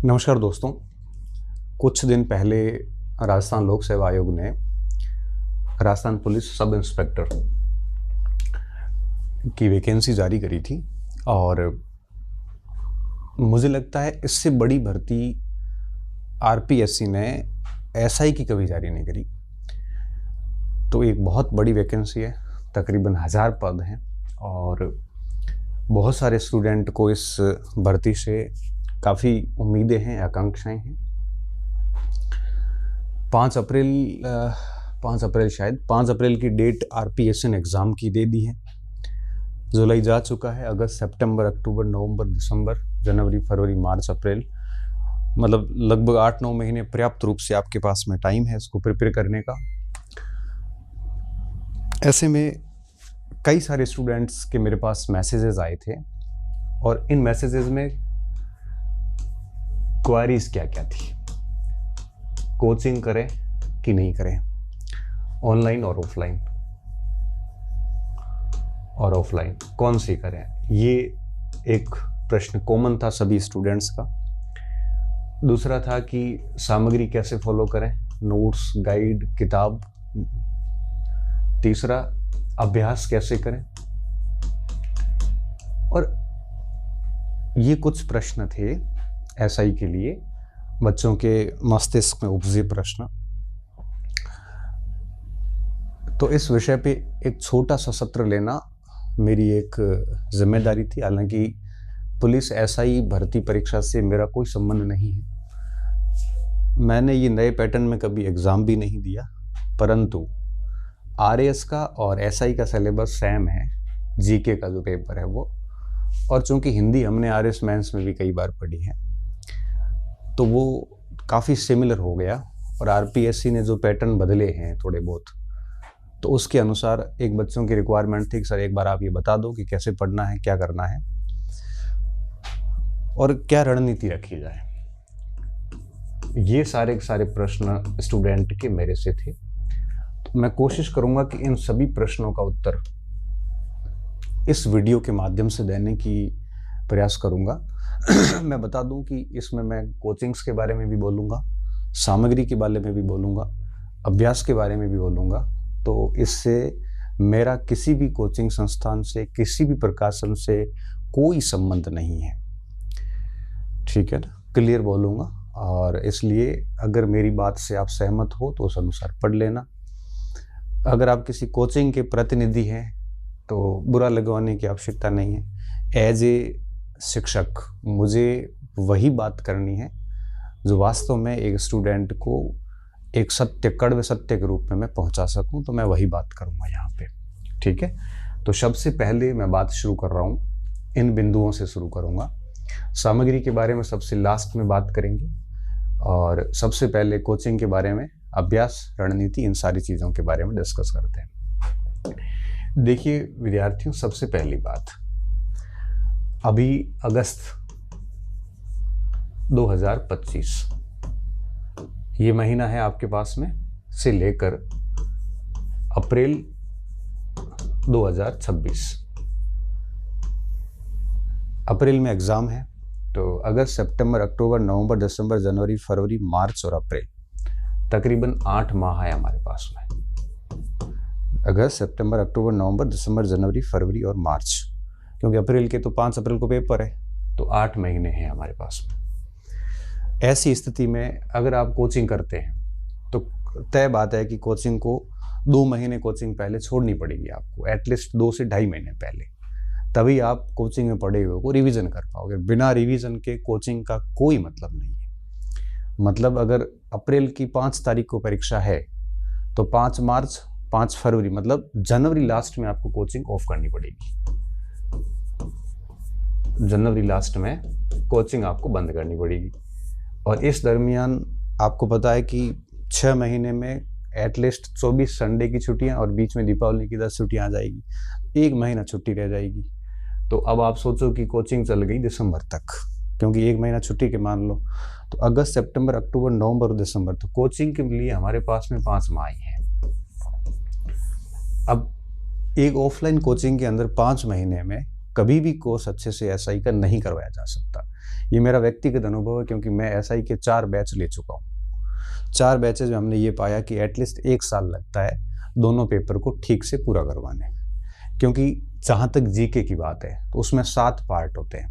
नमस्कार दोस्तों। कुछ दिन पहले राजस्थान लोक सेवा आयोग ने राजस्थान पुलिस सब इंस्पेक्टर की वैकेंसी जारी करी थी और मुझे लगता है इससे बड़ी भर्ती आरपीएससी ने एसआई की कभी जारी नहीं करी। तो एक बहुत बड़ी वैकेंसी है, तकरीबन 1000 पद हैं और बहुत सारे स्टूडेंट को इस भर्ती से काफ़ी उम्मीदें हैं, आकांक्षाएं हैं। 5 अप्रैल की डेट आरपीएससी ने एग्ज़ाम की दे दी है। जुलाई जा चुका है, अगस्त, सितंबर, अक्टूबर, नवंबर, दिसंबर, जनवरी, फरवरी, मार्च, अप्रैल, मतलब लगभग 8-9 महीने पर्याप्त रूप से आपके पास में टाइम है इसको प्रिपेयर करने का। ऐसे में कई सारे स्टूडेंट्स के मेरे पास मैसेजेस आए थे और इन मैसेजेस में क्वारीज क्या क्या थी। कोचिंग करें कि नहीं करें, ऑनलाइन और ऑफलाइन कौन सी करें, ये एक प्रश्न कॉमन था सभी स्टूडेंट्स का। दूसरा था कि सामग्री कैसे फॉलो करें, नोट्स, गाइड, किताब। तीसरा, अभ्यास कैसे करें। और ये कुछ प्रश्न थे एसआई के लिए, बच्चों के मस्तिष्क में उपजे प्रश्न। तो इस विषय पे एक छोटा सा सत्र लेना मेरी एक जिम्मेदारी थी। हालांकि पुलिस एसआई भर्ती परीक्षा से मेरा कोई संबंध नहीं है, मैंने ये नए पैटर्न में कभी एग्ज़ाम भी नहीं दिया, परंतु आरएएस का और एसआई का सिलेबस सेम है, जीके का जो पेपर है वो। और चूंकि हिंदी हमने आरएएस मेंस में भी कई बार पढ़ी है तो वो काफ़ी सिमिलर हो गया। और आरपीएससी ने जो पैटर्न बदले हैं थोड़े बहुत, तो उसके अनुसार एक बच्चों की रिक्वायरमेंट थी कि सर एक बार आप ये बता दो कि कैसे पढ़ना है, क्या करना है और क्या रणनीति रखी जाए। ये सारे के सारे प्रश्न स्टूडेंट के मेरे से थे। तो मैं कोशिश करूंगा कि इन सभी प्रश्नों का उत्तर इस वीडियो के माध्यम से देने की प्रयास करूंगा। मैं बता दूं कि इसमें मैं कोचिंग्स के बारे में भी बोलूंगा, सामग्री के बारे में भी बोलूंगा, अभ्यास के बारे में भी बोलूंगा। तो इससे मेरा किसी भी कोचिंग संस्थान से, किसी भी प्रकाशन से कोई संबंध नहीं है, ठीक है ना, क्लियर बोलूंगा। और इसलिए अगर मेरी बात से आप सहमत हो तो उस अनुसार पढ़ लेना। अगर आप किसी कोचिंग के प्रतिनिधि हैं तो बुरा लगवाने की आवश्यकता नहीं है। एज ए शिक्षक मुझे वही बात करनी है जो वास्तव में एक स्टूडेंट को एक सत्य, कड़वे सत्य के रूप में मैं पहुंचा सकूं, तो मैं वही बात करूंगा यहाँ पे, ठीक है। तो सबसे पहले मैं बात शुरू कर रहा हूँ, इन बिंदुओं से शुरू करूँगा। सामग्री के बारे में सबसे लास्ट में बात करेंगे और सबसे पहले कोचिंग के बारे में, अभ्यास, रणनीति, इन सारी चीज़ों के बारे में डिस्कस करते हैं। देखिए विद्यार्थियों, सबसे पहली बात, अभी अगस्त 2025 ये महीना है आपके पास में, से लेकर अप्रैल 2026, अप्रैल में एग्ज़ाम है। तो अगस्त, सितंबर, अक्टूबर, नवंबर, दिसंबर, जनवरी, फरवरी, मार्च और अप्रैल, तकरीबन 8 माह है हमारे पास में। अगस्त, सितंबर, अक्टूबर, नवंबर, दिसंबर, जनवरी, फरवरी और मार्च, क्योंकि अप्रैल के तो 5 अप्रैल को पेपर है, तो 8 महीने हैं हमारे पास में। ऐसी स्थिति में अगर आप कोचिंग करते हैं तो तय बात है कि कोचिंग को 2 महीने कोचिंग पहले छोड़नी पड़ेगी आपको, एटलीस्ट 2 से ढाई महीने पहले, तभी आप कोचिंग में पढ़े हुए को रिवीजन कर पाओगे। बिना रिवीजन के कोचिंग का कोई मतलब नहीं है। मतलब अगर अप्रैल की 5 तारीख को परीक्षा है तो 5 मार्च, 5 फरवरी, मतलब जनवरी लास्ट में आपको कोचिंग ऑफ करनी पड़ेगी। जनवरी लास्ट में कोचिंग आपको बंद करनी पड़ेगी। और इस दरमियान आपको पता है कि 6 महीने में एटलीस्ट 24 संडे की छुट्टियां और बीच में दीपावली की 10 छुट्टियां आ जाएगी, 1 महीना छुट्टी रह जाएगी। तो अब आप सोचो कि कोचिंग चल गई दिसंबर तक, क्योंकि 1 महीना छुट्टी के मान लो, तो अगस्त, सितंबर, अक्टूबर, नवंबर और दिसंबर, तो कोचिंग के लिए हमारे पास में 5 माह ही हैं। अब एक ऑफलाइन कोचिंग के अंदर 5 महीने में कभी भी कोर्स अच्छे से एसआई का नहीं करवाया जा सकता। ये मेरा व्यक्तिगत अनुभव है, क्योंकि मैं एसआई के 4 बैच ले चुका हूँ। 4 बैचेज में हमने ये पाया कि एटलीस्ट 1 साल लगता है दोनों पेपर को ठीक से पूरा करवाने। क्योंकि जहाँ तक जीके की बात है तो उसमें 7 पार्ट होते हैं: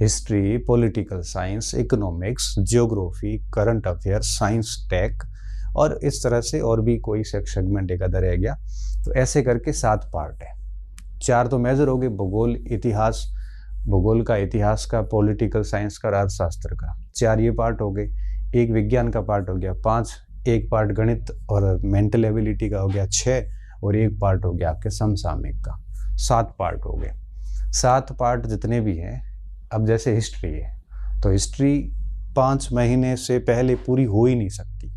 history, political science, economics, geography, current affair, science tech, और इस तरह से और भी कोई सेगमेंट एक आधा रह गया। तो ऐसे करके 7 पार्ट है। 4 तो मेजर हो गए, भूगोल, इतिहास, भूगोल का, इतिहास का, पॉलिटिकल साइंस का, अर्थशास्त्र का। 4 ये पार्ट हो गए। एक विज्ञान का पार्ट हो गया 5, एक पार्ट गणित और मेंटल एबिलिटी का हो गया 6, और एक पार्ट हो गया आपके समसामयिक का। 7 पार्ट हो गए। 7 पार्ट जितने भी हैं, अब जैसे हिस्ट्री है तो हिस्ट्री 5 महीने से पहले पूरी हो ही नहीं सकती।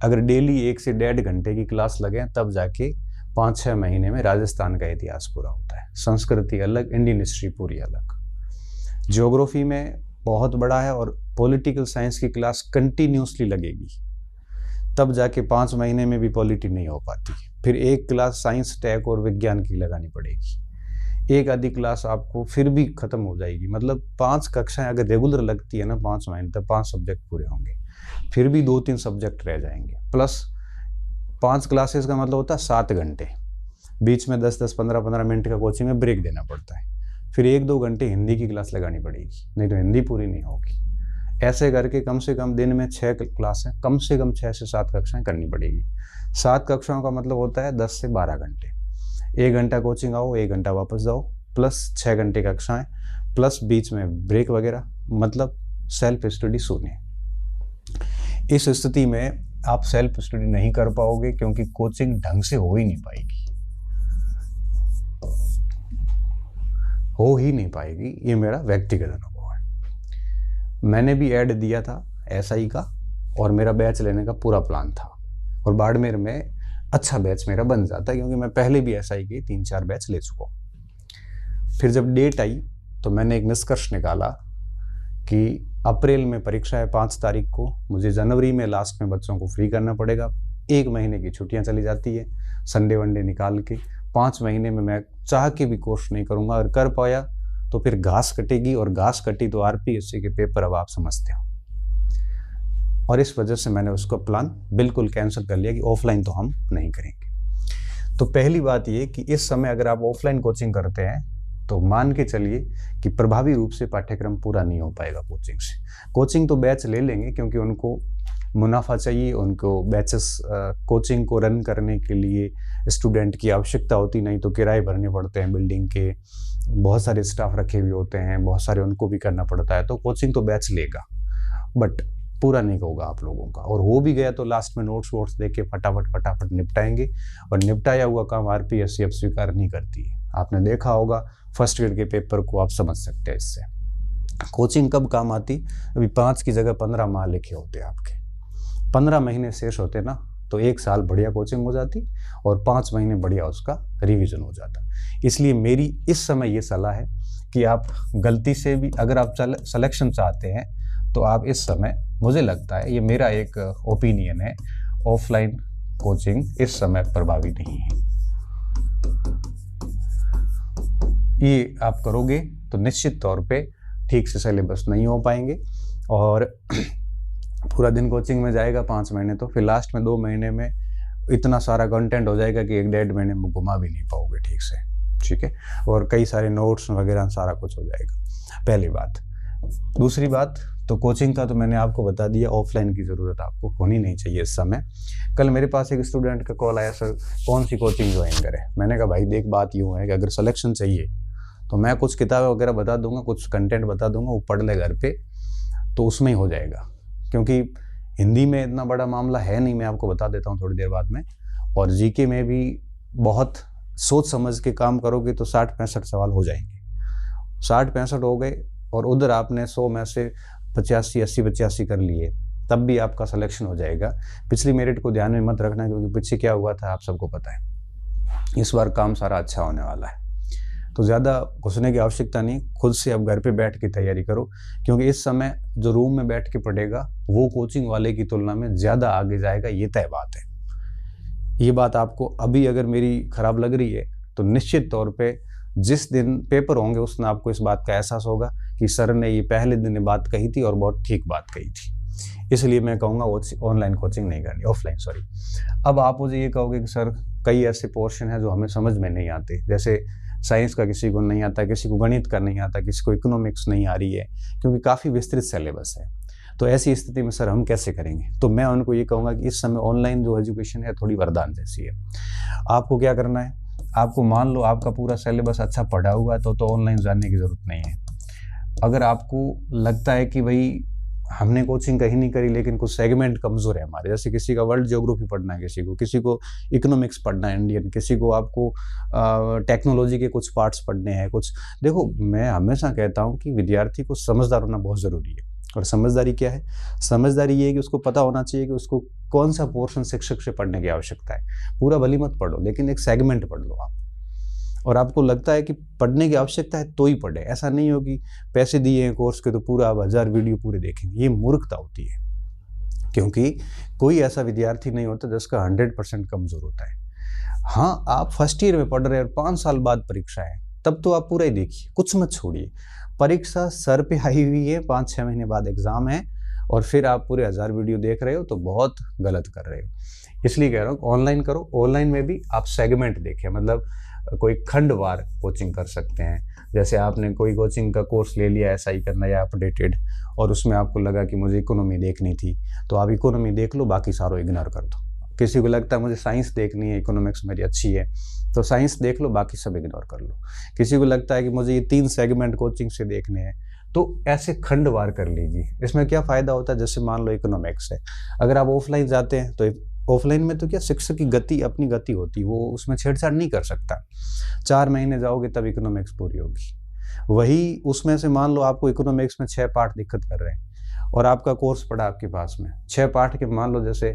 अगर डेली 1 से 1.5 घंटे की क्लास लगे तब जाके 5-6 महीने में राजस्थान का इतिहास पूरा होता है। संस्कृति अलग, इंडियन हिस्ट्री पूरी अलग। ज्योग्राफी में बहुत बड़ा है, और पॉलिटिकल साइंस की क्लास कंटिन्यूसली लगेगी, तब जाके 5 महीने में भी पॉलिटी नहीं हो पाती। फिर एक क्लास साइंस, टेक और विज्ञान की लगानी पड़ेगी। एक आधी क्लास आपको फिर भी खत्म हो जाएगी। मतलब 5 कक्षाएं अगर रेगुलर लगती है ना 5 महीने तक, 5 सब्जेक्ट पूरे होंगे। फिर भी 2-3 सब्जेक्ट रह जाएंगे। प्लस 5 क्लासेस का मतलब होता है 7 घंटे। बीच में 10-10, 15-15 मिनट का कोचिंग में ब्रेक देना पड़ता है। फिर 1-2 घंटे हिंदी की क्लास लगानी पड़ेगी, नहीं तो हिंदी पूरी नहीं होगी। ऐसे करके कम से कम दिन में 6 क्लासें, कम से कम 6 से 7 कक्षाएं करनी पड़ेगी। 7 कक्षाओं का मतलब होता है 10 से 12 घंटे। 1 घंटा कोचिंग आओ, 1 घंटा वापस जाओ, प्लस 6 घंटे कक्षाएं, प्लस बीच में ब्रेक वगैरह, मतलब सेल्फ स्टडी शून्य। इस स्थिति में आप सेल्फ स्टडी नहीं कर पाओगे, क्योंकि कोचिंग ढंग से हो ही नहीं पाएगी, हो ही नहीं पाएगी। ये मेरा व्यक्तिगत अनुभव है। मैंने भी ऐड दिया था एसआई का, और मेरा बैच लेने का पूरा प्लान था, और बाड़मेर में अच्छा बैच मेरा बन जाता, क्योंकि मैं पहले भी एसआई के 3-4 बैच ले चुका हूँ। फिर जब डेट आई तो मैंने एक निष्कर्ष निकाला कि अप्रैल में परीक्षा है 5 तारीख को, मुझे जनवरी में लास्ट में बच्चों को फ्री करना पड़ेगा। 1 महीने की छुट्टियां चली जाती है, संडे वनडे निकाल के। 5 महीने में मैं चाह के भी कोर्स नहीं करूँगा, और कर पाया तो फिर घास कटेगी, और घास कटी तो आरपीएससी के पेपर अब आप समझते हो। और इस वजह से मैंने उसका प्लान बिल्कुल कैंसिल कर लिया कि ऑफलाइन तो हम नहीं करेंगे। तो पहली बात ये कि इस समय अगर आप ऑफलाइन कोचिंग करते हैं तो मान के चलिए कि प्रभावी रूप से पाठ्यक्रम पूरा नहीं हो पाएगा कोचिंग से। कोचिंग तो बैच ले लेंगे, क्योंकि उनको मुनाफा चाहिए, उनको बैचेस कोचिंग को रन करने के लिए स्टूडेंट की आवश्यकता होती, नहीं तो किराए भरने पड़ते हैं बिल्डिंग के, बहुत सारे स्टाफ रखे हुए होते हैं, बहुत सारे उनको भी करना पड़ता है। तो कोचिंग तो बैच लेगा, बट पूरा नहीं होगा आप लोगों का। और हो भी गया तो लास्ट में नोट्स वोट्स देके फटाफट निपटाएंगे, और निपटाया हुआ काम आरपीएससी अब स्वीकार नहीं करती है। आपने देखा होगा फर्स्ट ग्रेड के पेपर को, आप समझ सकते हैं इससे। कोचिंग कब काम आती? अभी 5 की जगह 15 माह लिखे होते आपके, 15 महीने शेष होते ना, तो 1 साल बढ़िया कोचिंग हो जाती, और 5 महीने बढ़िया उसका रिवीजन हो जाता। इसलिए मेरी इस समय ये सलाह है कि आप गलती से भी अगर आप सिलेक्शन चाहते हैं तो आप इस समय, मुझे लगता है, ये मेरा एक ओपिनियन है, ऑफलाइन कोचिंग इस समय प्रभावी नहीं है। ये आप करोगे तो निश्चित तौर पे ठीक से सिलेबस नहीं हो पाएंगे, और पूरा दिन कोचिंग में जाएगा 5 महीने, तो फिर लास्ट में 2 महीने में इतना सारा कंटेंट हो जाएगा कि 1-1.5 महीने में घुमा भी नहीं पाओगे ठीक से, ठीक है। और कई सारे नोट्स वगैरह सारा कुछ हो जाएगा, पहली बात। दूसरी बात, तो कोचिंग का तो मैंने आपको बता दिया, ऑफलाइन की ज़रूरत आपको होनी नहीं चाहिए इस समय। कल मेरे पास एक स्टूडेंट का कॉल आया, सर कौन सी कोचिंग ज्वाइन करें। मैंने कहा भाई देख, बात यूँ है कि अगर सिलेक्शन चाहिए तो मैं कुछ किताबें वगैरह बता दूंगा, कुछ कंटेंट बता दूंगा, वो पढ़ ले घर पे, तो उसमें ही हो जाएगा। क्योंकि हिंदी में इतना बड़ा मामला है नहीं, मैं आपको बता देता हूँ थोड़ी देर बाद में। और जीके में भी बहुत सोच समझ के काम करोगे तो 60-65 सवाल हो जाएंगे। 60-65 हो गए, और उधर आपने 100 में से 85-80-85 कर लिए, तब भी आपका सिलेक्शन हो जाएगा। पिछली मेरिट को ध्यान में मत रखना, क्योंकि पीछे क्या हुआ था आप सबको पता है। इस बार काम सारा अच्छा होने वाला है, तो ज़्यादा घुसने की आवश्यकता नहीं। खुद से अब घर पे बैठ के तैयारी करो, क्योंकि इस समय जो रूम में बैठ के पढ़ेगा वो कोचिंग वाले की तुलना में ज़्यादा आगे जाएगा, ये तय बात है। ये बात आपको अभी अगर मेरी खराब लग रही है तो निश्चित तौर पे जिस दिन पेपर होंगे उस दिन आपको इस बात का एहसास होगा कि सर ने ये पहले दिन बात कही थी और बहुत ठीक बात कही थी, इसलिए मैं कहूँगा ऑनलाइन कोचिंग नहीं करनी, ऑफलाइन सॉरी। अब आप मुझे ये कहोगे कि सर कई ऐसे पोर्शन हैं जो हमें समझ में नहीं आते, जैसे साइंस का किसी को नहीं आता, किसी को गणित का नहीं आता, किसी को इकोनॉमिक्स नहीं आ रही है, क्योंकि काफ़ी विस्तृत सिलेबस है। तो ऐसी स्थिति में सर हम कैसे करेंगे? तो मैं उनको ये कहूँगा कि इस समय ऑनलाइन जो एजुकेशन है थोड़ी वरदान जैसी है। आपको क्या करना है, आपको मान लो आपका पूरा सिलेबस अच्छा पढ़ा हुआ है तो ऑनलाइन जाने की ज़रूरत नहीं है। अगर आपको लगता है कि भाई हमने कोचिंग कहीं नहीं करी लेकिन कुछ सेगमेंट कमज़ोर है हमारे, जैसे किसी का वर्ल्ड ज्योग्राफी पढ़ना है, किसी को इकोनॉमिक्स पढ़ना है इंडियन, किसी को आपको टेक्नोलॉजी के कुछ पार्ट्स पढ़ने हैं कुछ। देखो, मैं हमेशा कहता हूँ कि विद्यार्थी को समझदार होना बहुत ज़रूरी है। और समझदारी क्या है? समझदारी ये है कि उसको पता होना चाहिए कि उसको कौन सा पोर्शन शिक्षक से पढ़ने की आवश्यकता है। पूरा भली मत पढ़ो, लेकिन एक सेगमेंट पढ़ लो आप। और आपको लगता है कि पढ़ने की आवश्यकता है तो ही पढ़े, ऐसा नहीं हो कि पैसे दिए हैं कोर्स के तो पूरा आप 1000 वीडियो पूरे देखेंगे, ये मूर्खता होती है। क्योंकि कोई ऐसा विद्यार्थी नहीं होता जिसका 100% कमज़ोर होता है। हाँ, आप फर्स्ट ईयर में पढ़ रहे हैं और 5 साल बाद परीक्षा है, तब तो आप पूरा ही देखिए, कुछ मत छोड़िए। परीक्षा सर पे आई हुई है, 5-6 महीने बाद एग्ज़ाम है और फिर आप पूरे 1000 वीडियो देख रहे हो तो बहुत गलत कर रहे हो। इसलिए कह रहा हूँ ऑनलाइन करो। ऑनलाइन में भी आप सेगमेंट देखें, मतलब कोई खंडवार कोचिंग कर सकते हैं। जैसे आपने कोई कोचिंग का कोर्स ले लिया SI करना या अपडेटेड, और उसमें आपको लगा कि मुझे इकोनॉमी देखनी थी, तो आप इकोनॉमी देख लो, बाकी सारों इग्नोर कर दो। किसी को लगता है मुझे साइंस देखनी है, इकोनॉमिक्स मेरी अच्छी है, तो साइंस देख लो, बाकी सब इग्नोर कर लो। किसी को लगता है कि मुझे ये 3 सेगमेंट कोचिंग से देखने हैं, तो ऐसे खंडवार कर लीजिए। इसमें क्या फ़ायदा होता है, जैसे मान लो इकोनॉमिक्स है, अगर आप ऑफलाइन जाते हैं तो ऑफलाइन में तो क्या शिक्षक की गति अपनी गति होती है, वो उसमें छेड़छाड़ नहीं कर सकता। 4 महीने जाओगे तब इकोनॉमिक्स पूरी होगी। वही उसमें से मान लो आपको इकोनॉमिक्स में 6 पार्ट दिक्कत कर रहे हैं और आपका कोर्स पड़ा आपके पास में 6 पार्ट के, मान लो जैसे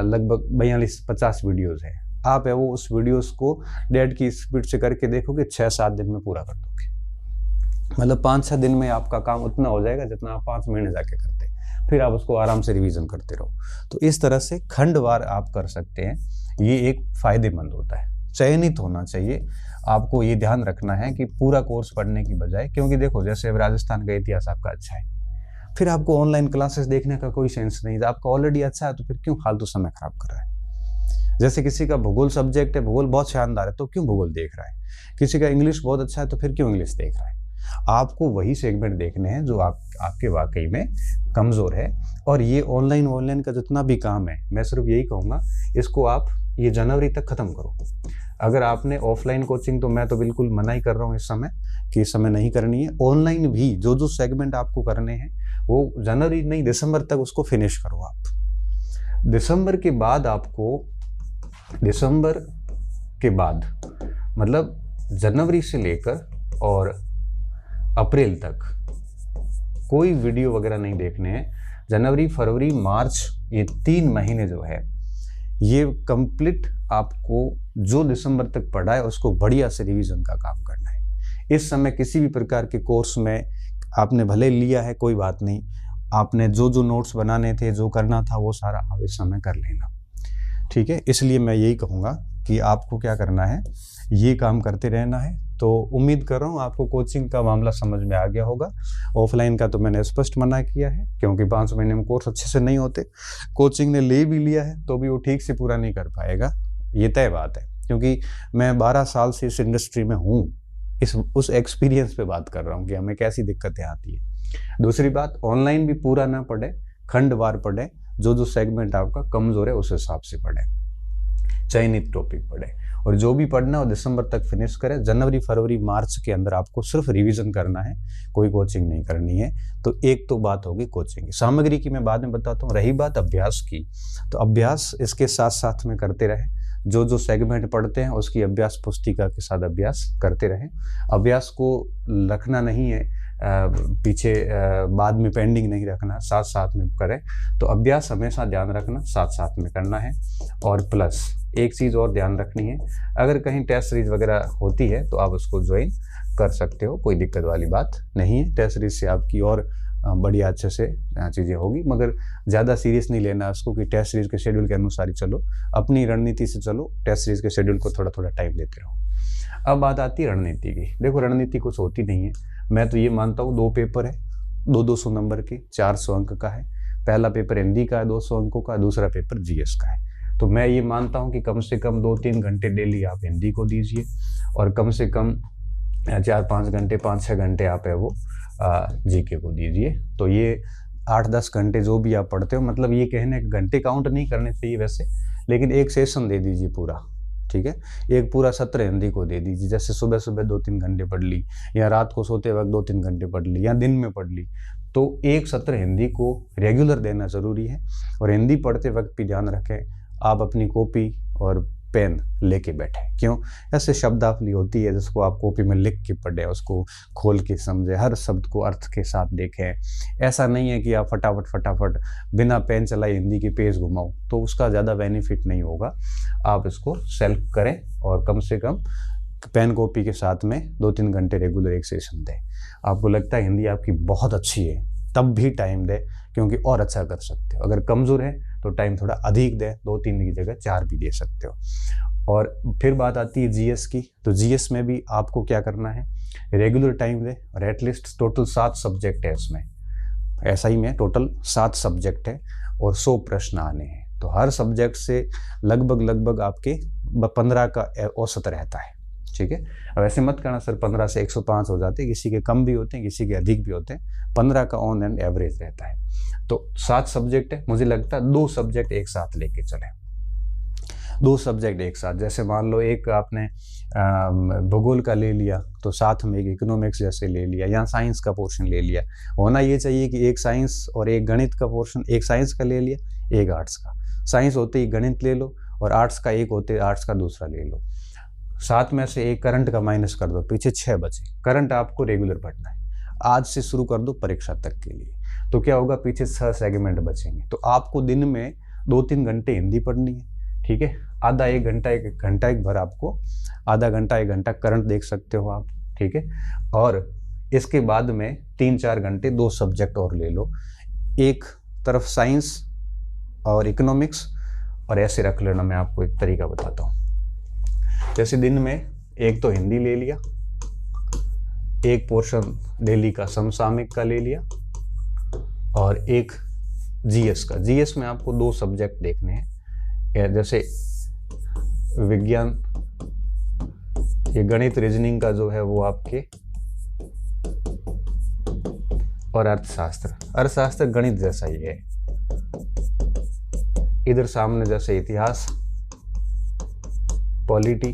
लगभग 42-50 वीडियोज़ है, आप है वो उस वीडियोज़ को डेढ़ की स्पीड से करके देखोगे, 6-7 दिन में पूरा कर दोगे। मतलब 5-6 दिन में आपका काम उतना हो जाएगा जितना आप 5 महीने जाके करते, फिर आप उसको आराम से रिवीजन करते रहो। तो इस तरह से खंडवार आप कर सकते हैं, ये एक फ़ायदेमंद होता है। चयनित होना चाहिए, आपको ये ध्यान रखना है कि पूरा कोर्स पढ़ने की बजाय, क्योंकि देखो जैसे अब राजस्थान का इतिहास आपका अच्छा है, फिर आपको ऑनलाइन क्लासेस देखने का कोई सेंस नहीं है। आपका ऑलरेडी अच्छा है तो फिर क्यों फालतू समय खराब कर रहा है? जैसे किसी का भूगोल सब्जेक्ट है, भूगोल बहुत शानदार है, तो क्यों भूगोल देख रहा है? किसी का इंग्लिश बहुत अच्छा है तो फिर क्यों इंग्लिश देख रहा है? आपको वही सेगमेंट देखने हैं जो आपके वाकई में कमज़ोर है। और ये ऑनलाइन का जितना भी काम है, मैं सिर्फ यही कहूँगा, इसको आप ये जनवरी तक ख़त्म करो। अगर आपने ऑफलाइन कोचिंग, तो मैं तो बिल्कुल मना ही कर रहा हूँ इस समय कि इस समय नहीं करनी है। ऑनलाइन भी जो सेगमेंट आपको करने हैं वो जनवरी नहीं, दिसंबर तक उसको फिनिश करो आप। दिसंबर के बाद मतलब जनवरी से लेकर और अप्रैल तक कोई वीडियो वगैरह नहीं देखने हैं। जनवरी, फरवरी, मार्च, ये 3 महीने जो है ये कंप्लीट आपको जो दिसंबर तक पढ़ा है उसको बढ़िया से रिवीजन का काम करना है। इस समय किसी भी प्रकार के कोर्स में आपने भले लिया है, कोई बात नहीं, आपने जो नोट्स बनाने थे, जो करना था, वो सारा आप इस समय कर लेना, ठीक है। इसलिए मैं यही कहूँगा कि आपको क्या करना है, ये काम करते रहना है। तो उम्मीद कर रहा हूँ आपको कोचिंग का मामला समझ में आ गया होगा। ऑफलाइन का तो मैंने स्पष्ट मना किया है, क्योंकि 5 महीने में कोर्स अच्छे से नहीं होते। कोचिंग ने ले भी लिया है तो भी वो ठीक से पूरा नहीं कर पाएगा, ये तय बात है। क्योंकि मैं 12 साल से इस इंडस्ट्री में हूँ, उस एक्सपीरियंस पे बात कर रहा हूँ कि हमें कैसी दिक्कतें आती है। दूसरी बात, ऑनलाइन भी पूरा ना पढ़े, खंडवार पढ़े, जो सेगमेंट आपका कमज़ोर है उस हिसाब से पढ़े, चयनित टॉपिक पढ़े, और जो भी पढ़ना हो दिसंबर तक फिनिश करें। जनवरी, फरवरी, मार्च के अंदर आपको सिर्फ रिवीजन करना है, कोई कोचिंग नहीं करनी है। तो एक तो बात होगी कोचिंग की। सामग्री की मैं बाद में बताता हूँ। रही बात अभ्यास की, तो अभ्यास इसके साथ साथ में करते रहें। जो सेगमेंट पढ़ते हैं उसकी अभ्यास पुस्तिका के साथ अभ्यास करते रहें। अभ्यास को रखना नहीं है पीछे, बाद में पेंडिंग नहीं रखना, साथ साथ में करें। तो अभ्यास हमेशा ध्यान रखना साथ साथ में करना है। और प्लस एक चीज़ और ध्यान रखनी है, अगर कहीं टेस्ट सीरीज वगैरह होती है तो आप उसको ज्वाइन कर सकते हो, कोई दिक्कत वाली बात नहीं है। टेस्ट सीरीज से आपकी और बढ़िया अच्छे से चीज़ें होगी, मगर ज़्यादा सीरियस नहीं लेना उसको कि टेस्ट सीरीज के शेड्यूल के अनुसार ही चलो, अपनी रणनीति से चलो, टेस्ट सीरीज के शेड्यूल को थोड़ा थोड़ा टाइम देते रहो। अब बात आती है रणनीति की। देखो, रणनीति कुछ होती नहीं है, मैं तो ये मानता हूँ 2 पेपर है, 200 नंबर के, 400 अंक का है। पहला पेपर हिंदी का है 200 अंकों का, दूसरा पेपर जीएस का है। तो मैं ये मानता हूँ कि कम से कम 2-3 घंटे डेली आप हिंदी को दीजिए और कम से कम 4-5 घंटे, 5-6 घंटे आप है वो जीके को दीजिए। तो ये 8-10 घंटे जो भी आप पढ़ते हो, मतलब ये कहने घंटे काउंट नहीं करने चाहिए वैसे, लेकिन एक सेशन दे दीजिए पूरा, ठीक है। एक पूरा सत्र हिंदी को दे दीजिए, जैसे सुबह सुबह 2-3 घंटे पढ़ ली, या रात को सोते वक्त 2-3 घंटे पढ़ ली, या दिन में पढ़ ली। तो एक सत्र हिंदी को रेगुलर देना ज़रूरी है। और हिंदी पढ़ते वक्त भी ध्यान रखें आप अपनी कॉपी और पेन लेके बैठे। क्यों? ऐसे शब्दावली होती है जिसको आप कॉपी में लिख के पढ़े, उसको खोल के समझे, हर शब्द को अर्थ के साथ देखें। ऐसा नहीं है कि आप फटाफट बिना पेन चलाए हिंदी के पेज घुमाओ, तो उसका ज़्यादा बेनिफिट नहीं होगा। आप इसको सेल्फ करें और कम से कम पेन कॉपी के साथ में 2-3 घंटे रेगुलर एक सेशन दें। आपको लगता है हिंदी आपकी बहुत अच्छी है, तब भी टाइम दें, क्योंकि और अच्छा कर सकते हो। अगर कमज़ोर है तो टाइम थोड़ा अधिक दें, 2-3 की जगह 4 भी दे सकते हो। और फिर बात आती है जीएस की। तो जीएस में भी आपको क्या करना है, रेगुलर टाइम दें और एटलीस्ट टोटल 7 सब्जेक्ट है इसमें, ऐसा ही में टोटल 7 सब्जेक्ट है और 100 प्रश्न आने हैं। तो हर सब्जेक्ट से लगभग आपके 15 का औसत रहता है, ठीक है। अब ऐसे मत करना सर 15 से 105 हो जाते हैं, किसी के कम भी होते हैं, किसी के अधिक भी होते हैं। 15 का ऑन एंड एवरेज रहता है। तो 7 सब्जेक्ट है, मुझे लगता है 2 सब्जेक्ट एक साथ लेके चले, 2 सब्जेक्ट एक साथ। जैसे मान लो एक आपने भूगोल का ले लिया, तो साथ में एक इकोनॉमिक्स जैसे ले लिया, या साइंस का पोर्शन ले लिया। होना ये चाहिए कि एक साइंस और एक गणित का पोर्शन, एक साइंस का ले लिया, एक आर्ट्स का। साइंस होते ही गणित ले लो, और आर्ट्स का एक होते आर्ट्स का दूसरा ले लो। 7 में से एक करंट का माइनस कर दो, पीछे 6 बचे। करंट आपको रेगुलर पढ़ना है, आज से शुरू कर दो परीक्षा तक के लिए। तो क्या होगा, पीछे 6 सेगमेंट बचेंगे। तो आपको दिन में 2-3 घंटे हिंदी पढ़नी है, ठीक है। आधा एक घंटा एक भर आपको, आधा घंटा 1 घंटा करंट देख सकते हो आप, ठीक है। और इसके बाद में 3-4 घंटे 2 सब्जेक्ट और ले लो, एक तरफ साइंस और इकोनॉमिक्स, और ऐसे रख लेना। मैं आपको एक तरीका बताता हूँ। जैसे दिन में एक तो हिंदी ले लिया, एक पोर्शन डेली का समसामयिक का ले लिया, और एक जीएस का। जीएस में आपको 2 सब्जेक्ट देखने हैं, जैसे विज्ञान, ये गणित रीजनिंग का जो है वो आपके, और अर्थशास्त्र। अर्थशास्त्र गणित जैसा ही है। इधर सामने जैसे इतिहास, पॉलिटी,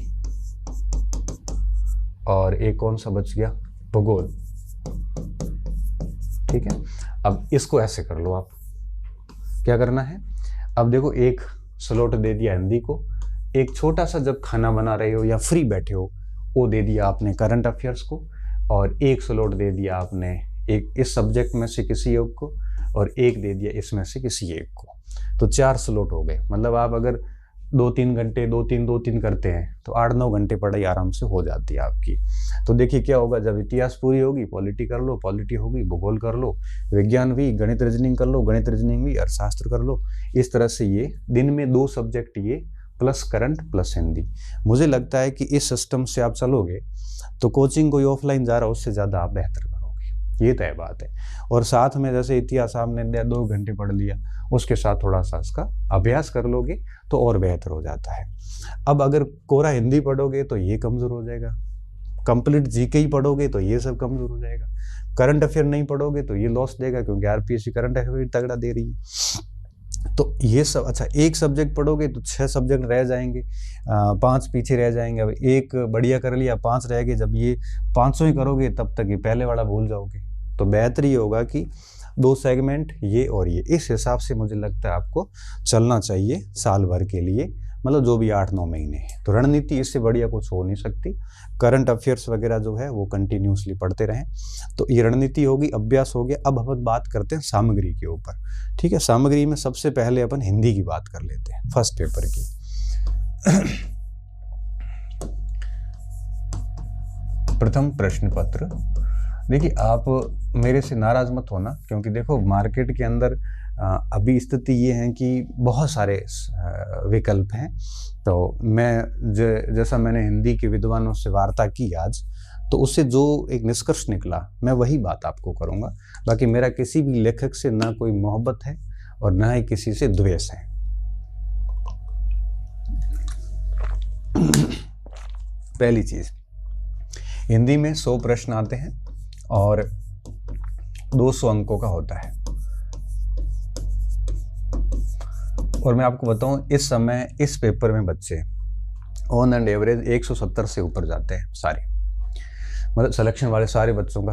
और एक कौन सा बच गया, भूगोल, ठीक है। अब इसको ऐसे कर लो आप, क्या करना है। अब देखो, एक स्लॉट दे दिया हिंदी को, एक छोटा सा जब खाना बना रहे हो या फ्री बैठे हो वो दे दिया आपने करंट अफेयर्स को, और एक स्लॉट दे दिया आपने एक इस सब्जेक्ट में से किसी एक को, और एक दे दिया इसमें से किसी एक को। तो 4 स्लॉट हो गए। मतलब आप अगर 2-3 घंटे 2-3 करते हैं तो 8-9 घंटे पढ़ाई आराम से हो जाती है आपकी। तो देखिए क्या होगा, जब इतिहास पूरी होगी, पॉलिटी कर लो, पॉलिटी होगी, भूगोल कर लो, विज्ञान भी, गणित रीजनिंग कर लो, गणित रीजनिंग भी, अर्थशास्त्र कर लो। इस तरह से ये दिन में 2 सब्जेक्ट, ये प्लस करंट प्लस हिंदी। मुझे लगता है कि इस सिस्टम से आप चलोगे तो कोचिंग कोई ऑफलाइन जा रहा है उससे ज़्यादा आप बेहतर करोगे, ये तय बात है। और साथ में जैसे इतिहास आपने 2 घंटे पढ़ लिया, उसके साथ थोड़ा सा इसका अभ्यास कर लोगे तो और बेहतर हो जाता है। अब अगर कोरा हिंदी पढ़ोगे तो ये कमज़ोर हो जाएगा, कंप्लीट जीके ही पढ़ोगे तो ये सब कमज़ोर हो जाएगा, करंट अफेयर नहीं पढ़ोगे तो ये लॉस देगा, क्योंकि आरपीएससी करंट अफेयर तगड़ा दे रही है। तो ये सब अच्छा, एक सब्जेक्ट पढ़ोगे तो 6 सब्जेक्ट रह जाएंगे, 5 पीछे रह जाएंगे। अब एक बढ़िया कर लिया, 5 रह गए। जब ये 500 ही करोगे तब तक ये पहले वाला भूल जाओगे। तो बेहतर ये होगा कि 2 सेगमेंट ये और ये, इस हिसाब से मुझे लगता है आपको चलना चाहिए साल भर के लिए, मतलब जो भी 8-9 महीने हैं। तो रणनीति इससे बढ़िया कुछ हो नहीं सकती। करंट अफेयर्स वगैरह जो है वो कंटिन्यूसली पढ़ते रहें। तो ये रणनीति होगी, अभ्यास हो गया। अब अपन बात करते हैं सामग्री के ऊपर, ठीक है। सामग्री में सबसे पहले अपन हिंदी की बात कर लेते हैं, फर्स्ट पेपर की। प्रथम प्रश्न पत्र। देखिए, आप मेरे से नाराज मत होना, क्योंकि देखो मार्केट के अंदर अभी स्थिति ये है कि बहुत सारे विकल्प हैं। तो मैं जैसा मैंने हिंदी के विद्वानों से वार्ता की आज, तो उससे जो एक निष्कर्ष निकला मैं वही बात आपको करूँगा। बाकी मेरा किसी भी लेखक से ना कोई मोहब्बत है और ना ही किसी से द्वेष है। पहली चीज़, हिंदी में 100 प्रश्न आते हैं और 200 अंकों का होता है। और मैं आपको बताऊं, इस समय इस पेपर में बच्चे ऑन एंड एवरेज 170 से ऊपर जाते हैं सारे, मतलब सिलेक्शन वाले सारे बच्चों का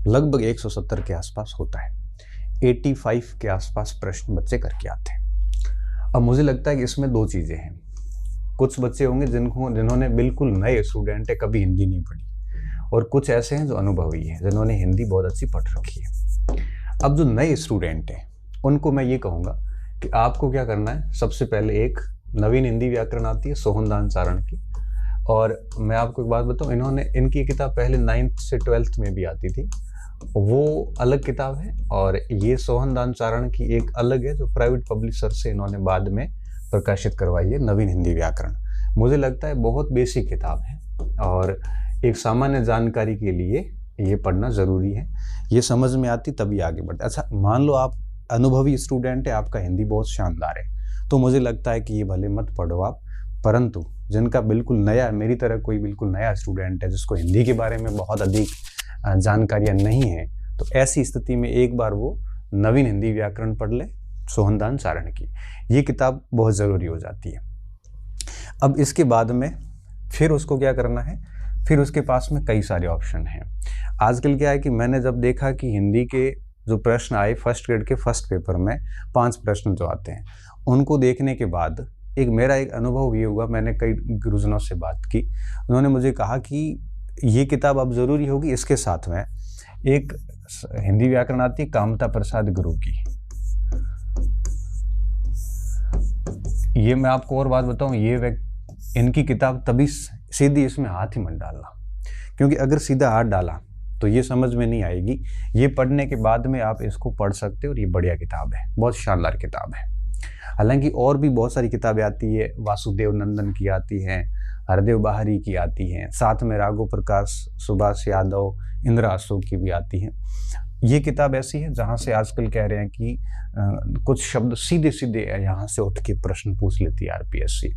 लगभग 170 के आसपास होता है। 85 के आसपास प्रश्न बच्चे करके आते हैं। अब मुझे लगता है कि इसमें दो चीज़ें हैं। कुछ बच्चे होंगे जिन्होंने बिल्कुल नए स्टूडेंट है, कभी हिंदी नहीं पढ़ी, और कुछ ऐसे हैं जो अनुभवी हैं, जिन्होंने हिंदी बहुत अच्छी पढ़ रखी है। अब जो नए स्टूडेंट हैं उनको मैं ये कहूँगा कि आपको क्या करना है, सबसे पहले एक नवीन हिंदी व्याकरण आती है सोहनदान चारण की। और मैं आपको एक बात बताऊँ, इनकी किताब पहले 9th से 12th में भी आती थी, वो अलग किताब है, और ये सोहनदान चारण की एक अलग है जो प्राइवेट पब्लिशर से इन्होंने बाद में प्रकाशित करवाई है, नवीन हिंदी व्याकरण। मुझे लगता है बहुत बेसिक किताब है और एक सामान्य जानकारी के लिए ये पढ़ना ज़रूरी है। ये समझ में आती तभी आगे बढ़ते। अच्छा, मान लो आप अनुभवी स्टूडेंट है, आपका हिंदी बहुत शानदार है, तो मुझे लगता है कि ये भले मत पढ़ो आप। परंतु जिनका बिल्कुल नया, मेरी तरह कोई बिल्कुल नया स्टूडेंट है जिसको हिंदी के बारे में बहुत अधिक जानकारियाँ नहीं है, तो ऐसी स्थिति में एक बार वो नवीन हिंदी व्याकरण पढ़ ले सोहनदान चारण की। ये किताब बहुत ज़रूरी हो जाती है। अब इसके बाद में फिर उसको क्या करना है, फिर उसके पास में कई सारे ऑप्शन हैं। आजकल क्या है कि मैंने जब देखा कि हिंदी के जो प्रश्न आए फर्स्ट ग्रेड के फर्स्ट पेपर में 5 प्रश्न जो आते हैं, उनको देखने के बाद मेरा एक अनुभव ये हुआ। मैंने कई गुरुजनों से बात की, उन्होंने मुझे कहा कि ये किताब अब ज़रूरी होगी। इसके साथ में एक हिंदी व्याकरण आती है कामता प्रसाद गुरु की। ये मैं आपको और बात बताऊं, इनकी किताब तभी सीधी इसमें हाथ ही मत डालना, क्योंकि अगर सीधा हाथ डाला तो ये समझ में नहीं आएगी। ये पढ़ने के बाद में आप इसको पढ़ सकते हो और ये बढ़िया किताब है, बहुत शानदार किताब है। हालांकि और भी बहुत सारी किताबें आती है, वासुदेव नंदन की आती हैं, हरदेव बाहरी की आती हैं, साथ में राघव प्रकाश, सुभाष यादव, इंदिरा अशोक की भी आती हैं। ये किताब ऐसी है जहाँ से आजकल कह रहे हैं कि कुछ शब्द सीधे सीधे यहाँ से उठ के प्रश्न पूछ लेती है आरपीएससी,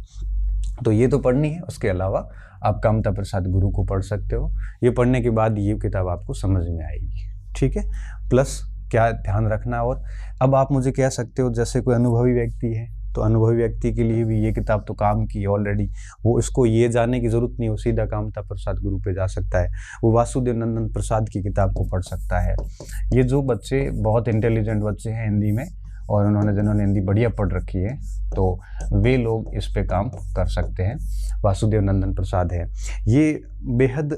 तो ये तो पढ़नी है। उसके अलावा आप कामता प्रसाद गुरु को पढ़ सकते हो। ये पढ़ने के बाद ये किताब आपको समझ में आएगी, ठीक है। प्लस क्या ध्यान रखना, और अब आप मुझे कह सकते हो जैसे कोई अनुभवी व्यक्ति है, तो अनुभवी व्यक्ति के लिए भी ये किताब तो काम की ऑलरेडी, वो इसको ये जानने की ज़रूरत नहीं, वो सीधा कामता प्रसाद गुरु पे जा सकता है, वो वासुदेव नंदन प्रसाद की किताब को पढ़ सकता है। ये जो बच्चे बहुत इंटेलिजेंट बच्चे हैं हिंदी में, और जिन्होंने हिंदी बढ़िया पढ़ रखी है, तो वे लोग इस पे काम कर सकते हैं। वासुदेव नंदन प्रसाद है, ये बेहद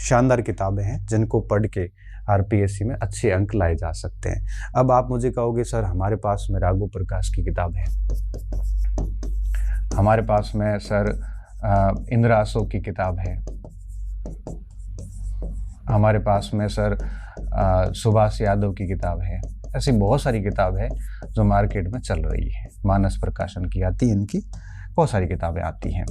शानदार किताबें हैं जिनको पढ़ के आरपीएससी में अच्छे अंक लाए जा सकते हैं। अब आप मुझे कहोगे सर हमारे पास में राघव प्रकाश की किताब है, हमारे पास में सर इंदिरा अशोक की किताब है, हमारे पास में सर सुभाष यादव की किताब है। ऐसी बहुत सारी किताब है जो मार्केट में चल रही है, मानस प्रकाशन की आती है, इनकी बहुत सारी किताबें आती हैं।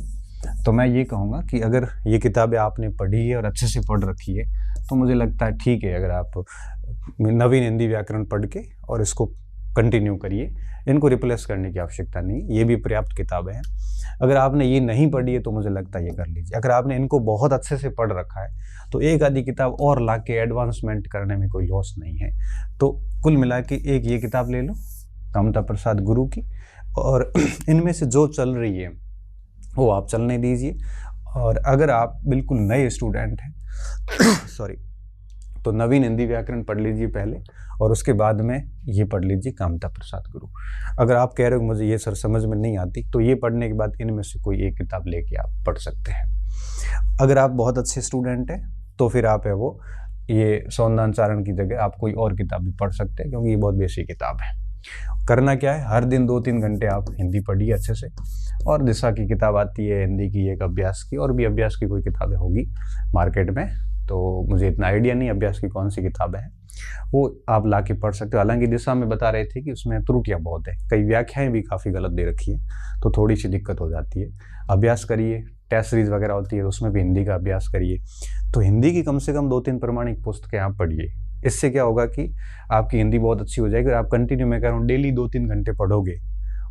तो मैं ये कहूँगा कि अगर ये किताबें आपने पढ़ी है और अच्छे से पढ़ रखी है, तो मुझे लगता है ठीक है, अगर आप नवीन हिंदी व्याकरण पढ़ के और इसको कंटिन्यू करिए, इनको रिप्लेस करने की आवश्यकता नहीं, ये भी पर्याप्त किताबें हैं। अगर आपने ये नहीं पढ़ी है तो मुझे लगता है ये कर लीजिए। अगर आपने इनको बहुत अच्छे से पढ़ रखा है तो एक आधी किताब और ला के एडवांसमेंट करने में कोई लॉस नहीं है। तो कुल मिला के एक ये किताब ले लो कामता प्रसाद गुरु की, और इनमें से जो चल रही है वो आप चलने दीजिए। और अगर आप बिल्कुल नए स्टूडेंट हैं सॉरी, तो नवीन हिंदी व्याकरण पढ़ लीजिए पहले, और उसके बाद में ये पढ़ लीजिए कामता प्रसाद गुरु। अगर आप कह रहे हो मुझे ये सर समझ में नहीं आती, तो ये पढ़ने के बाद इनमें से कोई एक किताब लेके आप पढ़ सकते हैं। अगर आप बहुत अच्छे स्टूडेंट हैं तो फिर आप है वो ये सोहनदान चारण की जगह आप कोई और किताब भी पढ़ सकते हैं, क्योंकि ये बहुत बेसिक किताब है। करना क्या है, हर दिन 2-3 घंटे आप हिंदी पढ़िए अच्छे से, और दिशा की किताब आती है हिंदी की, एक अभ्यास की, और भी अभ्यास की कोई किताबें होगी मार्केट में, तो मुझे इतना आइडिया नहीं अभ्यास की कौन सी किताबें हैं, वो आप ला के पढ़ सकते हो। हालांकि दिशा में बता रहे थे कि उसमें त्रुटियाँ बहुत है, कई व्याख्याएं भी काफ़ी गलत दे रखी है, तो थोड़ी सी दिक्कत हो जाती है। अभ्यास करिए, टेस्ट सीरीज वगैरह होती है, उसमें भी हिंदी का अभ्यास करिए। तो हिंदी की कम से कम 2-3 प्रमाणिक पुस्तकें आप पढ़िए। इससे क्या होगा कि आपकी हिंदी बहुत अच्छी हो जाएगी और आप कंटिन्यू, मैं कह रहा हूँ, डेली 2-3 घंटे पढ़ोगे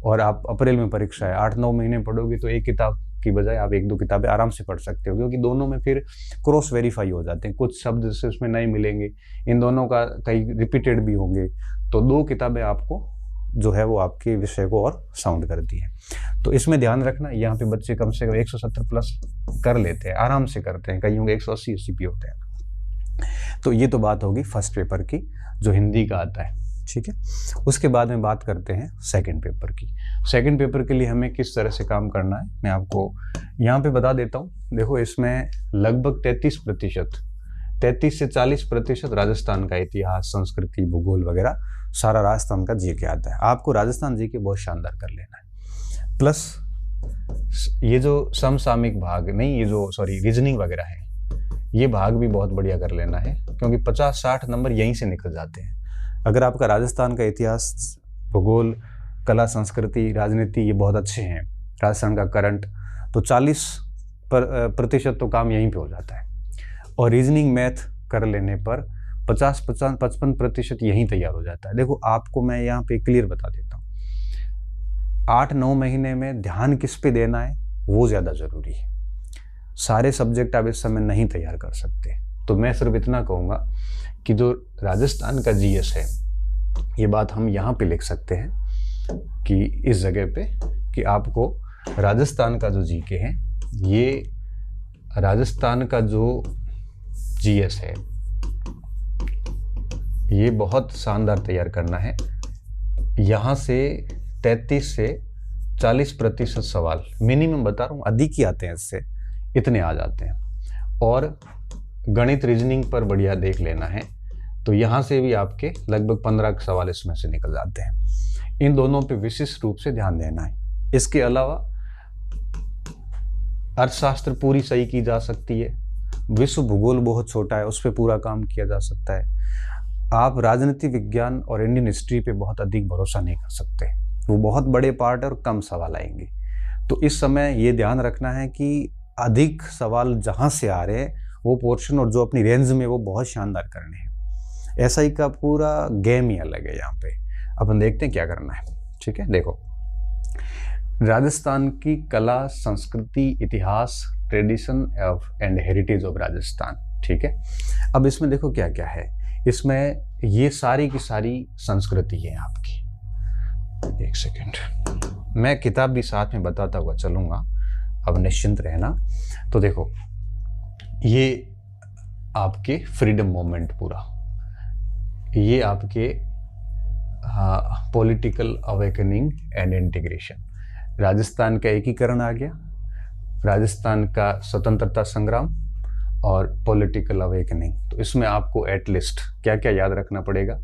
और आप अप्रैल में परीक्षा है, 8-9 महीने पढ़ोगे तो एक किताब की बजाय आप 1-2 किताबें आराम से पढ़ सकते हो, क्योंकि दोनों में फिर क्रॉस वेरीफाई हो जाते हैं, कुछ शब्द जैसे उसमें नहीं मिलेंगे, इन दोनों का कई रिपीटेड भी होंगे, तो 2 किताबें आपको जो है वो आपके विषय को और साउंड करती है। तो इसमें ध्यान रखना, यहाँ पे बच्चे कम से कम 170 प्लस कर लेते हैं, आराम से करते हैं, कईयों के 180-80 भी होते हैं। तो ये तो बात होगी फर्स्ट पेपर की जो हिंदी का आता है, ठीक है। उसके बाद में बात करते हैं सेकंड पेपर की। सेकंड पेपर के लिए हमें किस तरह से काम करना है मैं आपको यहाँ पे बता देता हूँ। देखो, इसमें लगभग 33 से 40% राजस्थान का इतिहास, संस्कृति, भूगोल वगैरह सारा राजस्थान का जीके आता है। आपको राजस्थान जीके बहुत शानदार कर लेना है। प्लस ये जो समसामयिक भाग नहीं, ये जो रीजनिंग वगैरह है, ये भाग भी बहुत बढ़िया कर लेना है, क्योंकि 50-60 नंबर यहीं से निकल जाते हैं। अगर आपका राजस्थान का इतिहास, भूगोल, कला, संस्कृति, राजनीति ये बहुत अच्छे हैं, राजस्थान का करंट, तो 40% तो काम यहीं पे हो जाता है। और रीजनिंग मैथ कर लेने पर 50-55% यहीं तैयार हो जाता है। देखो, आपको मैं यहाँ पे क्लियर बता देता हूँ, 8-9 महीने में ध्यान किस पे देना है वो ज़्यादा ज़रूरी है। सारे सब्जेक्ट आप इस समय नहीं तैयार कर सकते, तो मैं सिर्फ इतना कहूँगा कि जो राजस्थान का जीएस है, ये बात हम यहाँ पे लिख सकते हैं कि इस जगह पे कि आपको राजस्थान का जो जीके है, ये राजस्थान का जो जीएस है ये बहुत शानदार तैयार करना है। यहाँ से 33 से 40% सवाल मिनिमम बता रहा हूँ, अधिक ही आते हैं, इससे इतने आ जाते हैं। और गणित, रीजनिंग पर बढ़िया देख लेना है, तो यहाँ से भी आपके लगभग 15 सवाल इसमें से निकल जाते हैं। इन दोनों पे विशिष्ट रूप से ध्यान देना है। इसके अलावा अर्थशास्त्र पूरी सही की जा सकती है, विश्व भूगोल बहुत छोटा है, उस पर पूरा काम किया जा सकता है। आप राजनीति विज्ञान और इंडियन हिस्ट्री पे बहुत अधिक भरोसा नहीं कर सकते, वो बहुत बड़े पार्ट और कम सवाल आएंगे। तो इस समय ये ध्यान रखना है कि अधिक सवाल जहाँ से आ रहे हैं वो पोर्शन और जो अपनी रेंज में वो बहुत शानदार करने हैं। एसआई का पूरा गेम ही अलग है। यहाँ पे अपन देखते हैं क्या करना है, ठीक है। देखो, राजस्थान की कला, संस्कृति, इतिहास, tradition and heritage of Rajasthan, ठीक है। अब इसमें देखो क्या क्या है, इसमें ये सारी की सारी संस्कृति है आपकी। एक सेकेंड, मैं किताब भी साथ में बताता हुआ चलूँगा, अब निश्चिंत रहना। तो देखो, ये आपके फ्रीडम मूवमेंट पूरा, ये आपके political awakening and integration, Rajasthan का एकीकरण आ गया, राजस्थान का स्वतंत्रता संग्राम और पॉलिटिकल अवेकनिंग। तो इसमें आपको एटलीस्ट क्या क्या याद रखना पड़ेगा,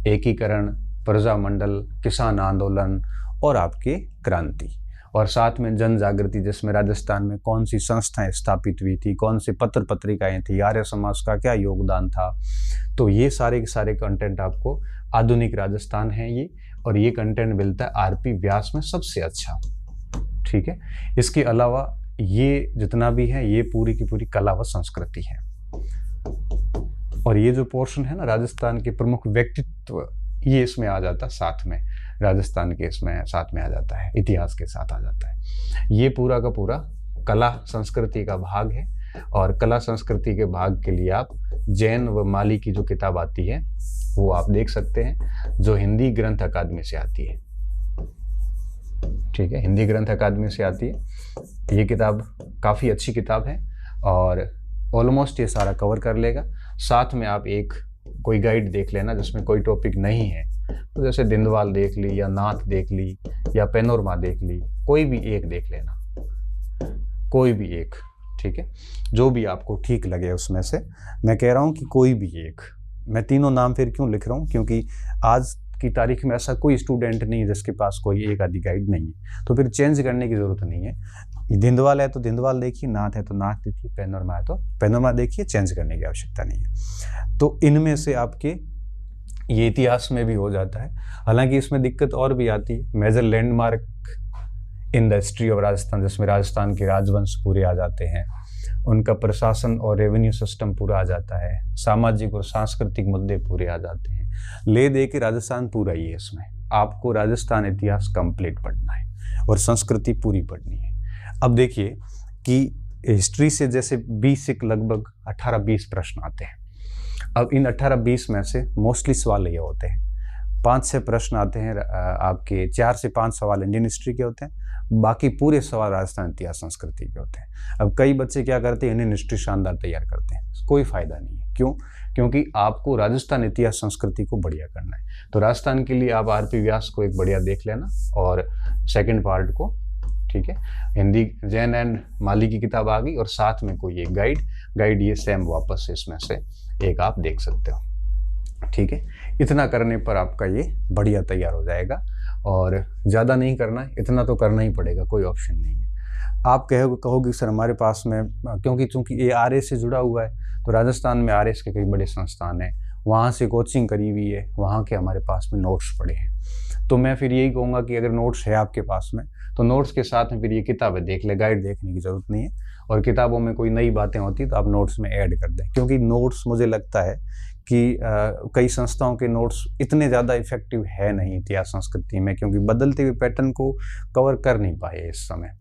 एकीकरण, प्रजामंडल, किसान आंदोलन और आपके क्रांति, और साथ में जन जागृति, जिसमें राजस्थान में कौन सी संस्थाएं स्थापित हुई थी, कौन से पत्र पत्रिकाएं थी, आर्य समाज का क्या योगदान था। तो ये सारे के सारे कंटेंट आपको, आधुनिक राजस्थान है ये, और ये कंटेंट मिलता है आरपी व्यास में सबसे अच्छा, ठीक है। इसके अलावा ये जितना भी है ये पूरी की पूरी कला व संस्कृति है। और ये जो पोर्शन है ना, राजस्थान के प्रमुख व्यक्तित्व, ये इसमें आ जाता है साथ में, राजस्थान के इसमें साथ में आ जाता है, इतिहास के साथ आ जाता है। ये पूरा का पूरा कला संस्कृति का भाग है। और कला संस्कृति के भाग के लिए आप जैन व माली की जो किताब आती है वो आप देख सकते हैं, जो हिंदी ग्रंथ अकादमी से आती है, ठीक है, हिंदी ग्रंथ अकादमी से आती है। ये किताब काफ़ी अच्छी किताब है और ऑलमोस्ट ये सारा कवर कर लेगा। साथ में आप एक कोई गाइड देख लेना जिसमें कोई टॉपिक नहीं है, तो जैसे दिंदवाल देख ली या नाथ देख ली या पैनोरमा देख ली, कोई भी एक देख लेना, कोई भी एक, ठीक है, जो भी आपको ठीक लगे उसमें से। मैं कह रहा हूँ कि कोई भी एक, मैं तीनों नाम फिर क्यों लिख रहा हूँ, क्योंकि आज की तारीख में ऐसा कोई स्टूडेंट नहीं है जिसके पास कोई एक आधी गाइड नहीं है, तो फिर चेंज करने की ज़रूरत नहीं है। दिंदवाल है तो दिंदवाल देखिए, नाथ है तो नाथ देखिए, पैनोरमा है तो पैनोरमा देखिए, चेंज करने की आवश्यकता नहीं है। तो इनमें से आपके ये इतिहास में भी हो जाता है। हालांकि इसमें दिक्कत और भी आती है, major landmark in the history of Rajasthan, जिसमें राजस्थान के राजवंश पूरे आ जाते हैं, उनका प्रशासन और रेवेन्यू सिस्टम पूरा आ जाता है, सामाजिक और सांस्कृतिक मुद्दे पूरे आ जाते हैं। ले दे के राजस्थान पूरा ही है। इसमें आपको राजस्थान इतिहास कंप्लीट पढ़ना है और संस्कृति पूरी पढ़नी है। अब देखिए कि हिस्ट्री से जैसे 20 से लगभग 18-20 प्रश्न आते हैं। अब इन 18-20 में से मोस्टली सवाल ये होते हैं, 5-6 प्रश्न आते हैं आपके, 4 से 5 सवाल इंडियन हिस्ट्री के होते हैं, बाकी पूरे सवाल राजस्थान इतिहास संस्कृति के होते हैं। अब कई बच्चे क्या करते हैं, इंडियन हिस्ट्री शानदार तैयार करते हैं, कोई फायदा नहीं है। क्यों? क्योंकि आपको राजस्थान इतिहास संस्कृति को बढ़िया करना है। तो राजस्थान के लिए आप आरपी व्यास को एक बढ़िया देख लेना और सेकंड पार्ट को, ठीक है, हिंदी जैन एंड माली की किताब आ गई और साथ में कोई एक गाइड ये सेम वापस से इसमें से एक आप देख सकते हो, ठीक है। इतना करने पर आपका ये बढ़िया तैयार हो जाएगा और ज़्यादा नहीं करना है, इतना तो करना ही पड़ेगा, कोई ऑप्शन नहीं है। आप कहोगे सर हमारे पास में, चूँकि ये आरए से जुड़ा हुआ है, तो राजस्थान में आरए के कई बड़े संस्थान हैं, वहाँ से कोचिंग करी हुई है, वहाँ के हमारे पास में नोट्स पड़े हैं। तो मैं फिर यही कहूँगा कि अगर नोट्स है आपके पास में, तो नोट्स के साथ में फिर ये किताबें देख ले, गाइड देखने की ज़रूरत नहीं है। और किताबों में कोई नई बातें होती तो आप नोट्स में ऐड कर दें, क्योंकि नोट्स मुझे लगता है कि कई संस्थाओं के नोट्स इतने ज़्यादा इफेक्टिव है नहीं इतिहास संस्कृति में, क्योंकि बदलते हुए पैटर्न को कवर कर नहीं पाए इस समय।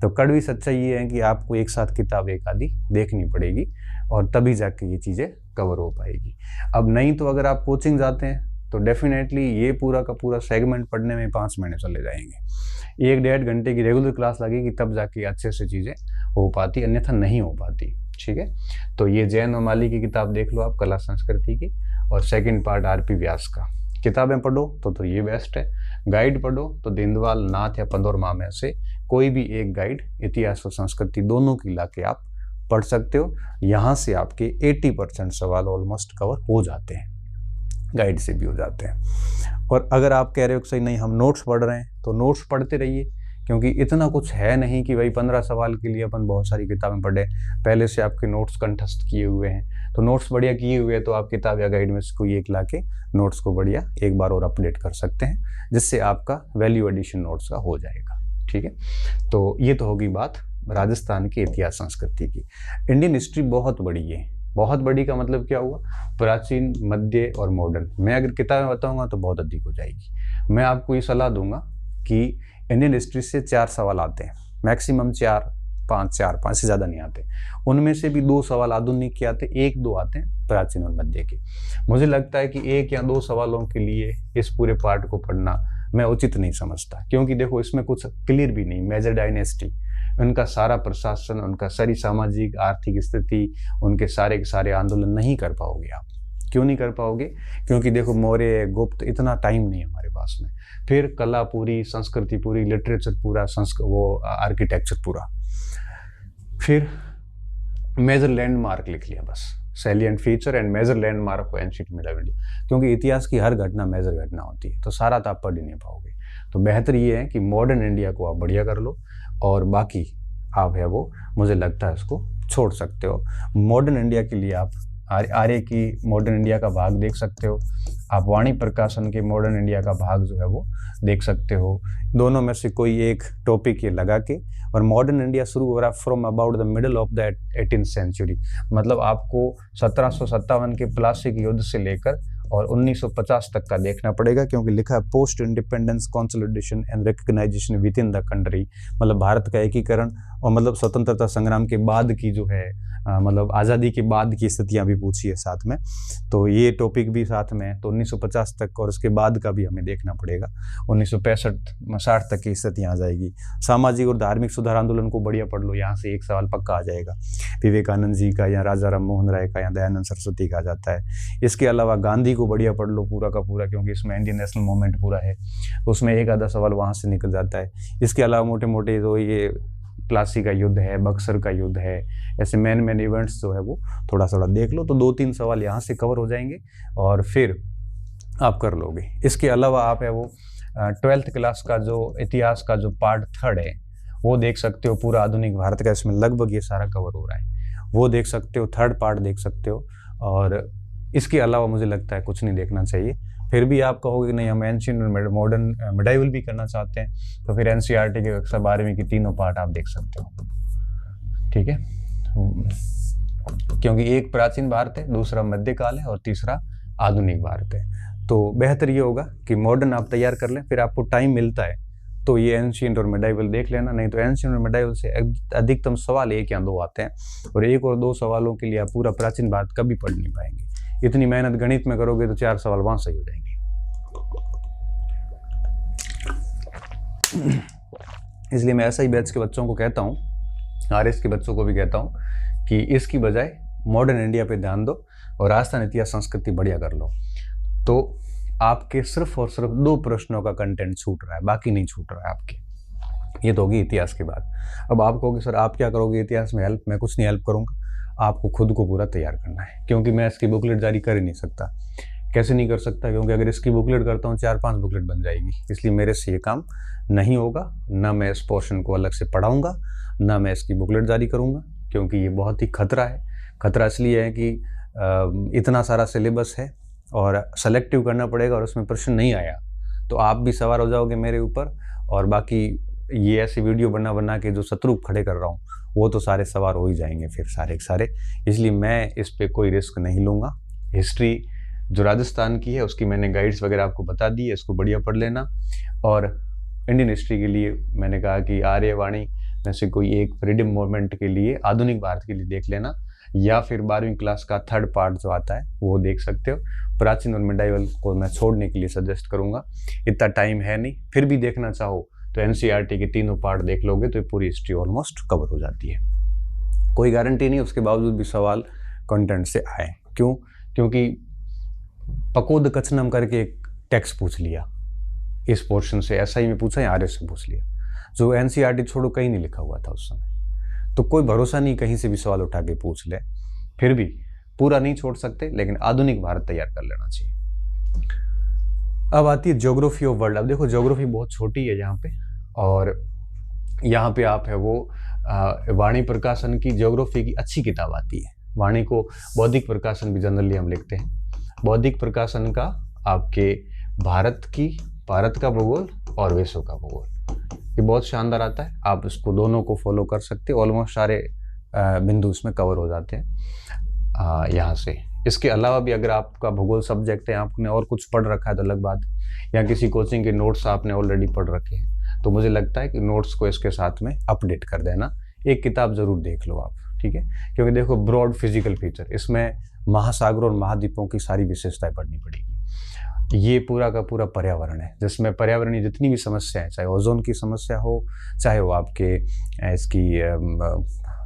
तो कड़वी सच्चाई ये है कि आपको एक साथ किताब एक आधी देखनी पड़ेगी और तभी जाके ये चीज़ें कवर हो पाएगी। अब नहीं तो अगर आप कोचिंग जाते हैं तो डेफिनेटली ये पूरा का पूरा सेगमेंट पढ़ने में 5 महीने चले जाएंगे। 1-1.5 घंटे की रेगुलर क्लास लगेगी तब जाके अच्छे से चीज़ें हो पाती, अन्यथा नहीं हो पाती, ठीक है। तो ये जैन और माली की किताब देख लो आप, कला संस्कृति की, और सेकंड पार्ट आरपी व्यास का। किताबें पढ़ो तो ये बेस्ट है। गाइड पढ़ो तो दीनदयाल नाथ या पंदोरमा में से कोई भी एक गाइड इतिहास और संस्कृति दोनों की ला के आप पढ़ सकते हो। यहाँ से आपके 80% सवाल ऑलमोस्ट कवर हो जाते हैं, गाइड से भी हो जाते हैं। और अगर आप कह रहे हो कि सही नहीं हम नोट्स पढ़ रहे हैं, तो नोट्स पढ़ते रहिए, क्योंकि इतना कुछ है नहीं कि भाई 15 सवाल के लिए अपन बहुत सारी किताबें पढ़ें। पहले से आपके नोट्स कंठस्थ किए हुए हैं, तो नोट्स बढ़िया किए हुए हैं, तो आप किताब या गाइड में से कोई एक ला के नोट्स को बढ़िया एक बार और अपडेट कर सकते हैं, जिससे आपका वैल्यू एडिशन नोट्स का हो जाएगा, ठीक है। तो ये तो होगी बात राजस्थान की इतिहास संस्कृति की। इंडियन हिस्ट्री बहुत बड़ी है। बहुत बड़ी का मतलब क्या हुआ, प्राचीन, मध्य और मॉडर्न। मैं अगर किताबें बताऊंगा तो बहुत अधिक हो जाएगी। मैं आपको ये सलाह दूंगा कि इंडियन हिस्ट्री से 4 सवाल आते हैं, मैक्सिमम 4-5 से ज़्यादा नहीं आते। उनमें से भी 2 सवाल आधुनिक के आते, 1-2 आते हैं प्राचीन और मध्य के। मुझे लगता है कि 1 या 2 सवालों के लिए इस पूरे पार्ट को पढ़ना मैं उचित नहीं समझता, क्योंकि देखो इसमें कुछ क्लियर भी नहीं। मेजर डायनेस्टी, उनका सारा प्रशासन, उनका सारी सामाजिक आर्थिक स्थिति, उनके सारे के सारे आंदोलन नहीं कर पाओगे आप। क्यों नहीं कर पाओगे? क्योंकि देखो मौर्य, गुप्त, इतना टाइम नहीं है हमारे पास में। फिर कला पूरी, संस्कृति पूरी, लिटरेचर पूरा, आर्किटेक्चर पूरा। फिर मेजर लैंडमार्क लिख लिया बस, salient feature and major landmark of ancient medieval India, क्योंकि इतिहास की हर घटना मेजर घटना होती है, तो सारा तो आप पढ़ ही नहीं पाओगे। तो बेहतर ये है कि मॉडर्न इंडिया को आप बढ़िया कर लो और बाकी आप है वो मुझे लगता है उसको छोड़ सकते हो। मॉडर्न इंडिया के लिए आप आर्य की मॉडर्न इंडिया का भाग देख सकते हो, आप वाणी प्रकाशन के मॉडर्न इंडिया का भाग जो है वो देख सकते हो। दोनों में से कोई एक टॉपिक ये लगा के, और मॉडर्न इंडिया शुरू हो रहा है from about the middle of the 18th century, मतलब आपको 1757 के प्लासी युद्ध से लेकर और 1950 तक का देखना पड़ेगा, क्योंकि लिखा है post independence consolidation and recognisation with in the country, मतलब भारत का एकीकरण और मतलब स्वतंत्रता संग्राम के बाद की जो है मतलब आज़ादी के बाद की स्थितियां भी पूछी है साथ में, तो ये टॉपिक भी साथ में। तो 1950 तक और उसके बाद का भी हमें देखना पड़ेगा। 1965-60 तक की स्थितियाँ आ जाएगी। सामाजिक और धार्मिक सुधार आंदोलन को बढ़िया पढ़ लो, यहाँ से एक सवाल पक्का आ जाएगा, विवेकानंद जी का या राजा राम मोहन राय का या दयानंद सरस्वती का आ जाता है। इसके अलावा गांधी को बढ़िया पढ़ लो पूरा का पूरा, क्योंकि इसमें इंडियन नेशनल मूवमेंट पूरा है, तो उसमें एक आधा सवाल वहाँ से निकल जाता है। इसके अलावा मोटे मोटे तो ये प्लासी का युद्ध है, बक्सर का युद्ध है, ऐसे मेन इवेंट्स जो है वो थोड़ा थोड़ा देख लो, तो 2-3 सवाल यहाँ से कवर हो जाएंगे और फिर आप कर लोगे। इसके अलावा आप है वो 12th क्लास का जो इतिहास का जो पार्ट 3 है वो देख सकते हो, पूरा आधुनिक भारत का, इसमें लगभग ये सारा कवर हो रहा है, वो देख सकते हो। 3rd पार्ट देख सकते हो। और इसके अलावा मुझे लगता है कुछ नहीं देखना चाहिए। फिर भी आप कहोगे नहीं हम एंशिएंट और मॉडर्न मिडाइवल भी करना चाहते हैं, तो फिर एनसीईआरटी के कक्षा 12वीं की तीनों पार्ट आप देख सकते हो, ठीक है। क्योंकि एक प्राचीन भारत है, दूसरा मध्यकाल है और तीसरा आधुनिक भारत है। तो बेहतर ये होगा कि मॉडर्न आप तैयार कर लें, फिर आपको टाइम मिलता है तो ये एंशिएंट और मिडाइवल देख लेना, नहीं तो एंशिएंट और मिडाइवल से अधिकतम सवाल 1 या 2 आते हैं, और 1 और 2 सवालों के लिए आप पूरा प्राचीन भारत कभी पढ़ नहीं पाएंगे। इतनी मेहनत गणित में करोगे तो 4 सवाल वहां सही हो जाएंगे। इसलिए मैं SI बैच के बच्चों को कहता हूँ, RS के बच्चों को भी कहता हूँ कि इसकी बजाय मॉडर्न इंडिया पे ध्यान दो और राजस्थान इतिहास संस्कृति बढ़िया कर लो, तो आपके सिर्फ और सिर्फ 2 प्रश्नों का कंटेंट छूट रहा है, बाकी नहीं छूट रहा है आपके। ये तो होगी इतिहास की बात। अब आप कहोगे सर आप क्या करोगे इतिहास में हेल्प? मैं कुछ नहीं हेल्प करूँगा, आपको खुद को पूरा तैयार करना है, क्योंकि मैं इसकी बुकलेट जारी कर ही नहीं सकता। कैसे नहीं कर सकता? क्योंकि अगर इसकी बुकलेट करता हूँ 4-5 बुकलेट बन जाएगी, इसलिए मेरे से ये काम नहीं होगा। ना मैं इस पोर्शन को अलग से पढ़ाऊँगा, ना मैं इसकी बुकलेट जारी करूँगा, क्योंकि ये बहुत ही खतरा है। खतरा इसलिए है कि इतना सारा सिलेबस है और सेलेक्टिव करना पड़ेगा, और उसमें प्रश्न नहीं आया तो आप भी सवार हो जाओगे मेरे ऊपर, और बाकी ये ऐसी वीडियो बना के जो शत्रु खड़े कर रहा हूँ वो तो सारे सवार हो ही जाएंगे फिर सारे के सारे। इसलिए मैं इस पे कोई रिस्क नहीं लूँगा। हिस्ट्री जो राजस्थान की है उसकी मैंने गाइड्स वगैरह आपको बता दी है, इसको बढ़िया पढ़ लेना। और इंडियन हिस्ट्री के लिए मैंने कहा कि आर्यवाणी में से कोई एक फ्रीडम मूवमेंट के लिए, आधुनिक भारत के लिए देख लेना, या फिर 12वीं क्लास का 3rd पार्ट जो आता है वो देख सकते हो। प्राचीन और मिडाइवल को मैं छोड़ने के लिए सजेस्ट करूंगा, इतना टाइम है नहीं। फिर भी देखना चाहो तो एनसीईआरटी के तीनों पार्ट देख लोगे तो ये पूरी हिस्ट्री ऑलमोस्ट कवर हो जाती है। कोई गारंटी नहीं, उसके बावजूद भी सवाल कंटेंट से आए। क्यों? क्योंकि पकोद कचनम करके एक टेक्स्ट पूछ लिया इस पोर्शन से, SI में पूछा या RS से पूछ लिया, जो एनसीईआरटी छोड़ो कहीं नहीं लिखा हुआ था उस समय। तो कोई भरोसा नहीं, कहीं से भी सवाल उठा के पूछ ले। फिर भी पूरा नहीं छोड़ सकते, लेकिन आधुनिक भारत तैयार कर लेना चाहिए। अब आती है ज्योग्राफी ऑफ वर्ल्ड। अब देखो ज्योग्राफी बहुत छोटी है यहाँ पे, और यहाँ पे आप है वो वाणी प्रकाशन की ज्योग्राफी की अच्छी किताब आती है। वाणी को बौद्धिक प्रकाशन भी जनरली हम लिखते हैं। बौद्धिक प्रकाशन का आपके भारत का भूगोल और विश्व का भूगोल, ये बहुत शानदार आता है। आप इसको दोनों को फॉलो कर सकते हो, ऑलमोस्ट सारे बिंदु इसमें कवर हो जाते हैं यहाँ से। इसके अलावा भी अगर आपका भूगोल सब्जेक्ट है, आपने और कुछ पढ़ रखा है तो अलग बात है, या किसी कोचिंग के नोट्स आपने ऑलरेडी पढ़ रखे हैं, तो मुझे लगता है कि नोट्स को इसके साथ में अपडेट कर देना। एक किताब जरूर देख लो आप, ठीक है। क्योंकि देखो ब्रॉड फिजिकल फीचर, इसमें महासागरों और महाद्वीपों की सारी विशेषताएं पढ़नी पड़ेगी। ये पूरा का पूरा पर्यावरण है, जिसमें पर्यावरणीय जितनी भी समस्याएं, चाहे ओजोन की समस्या हो, चाहे वो आपके इसकी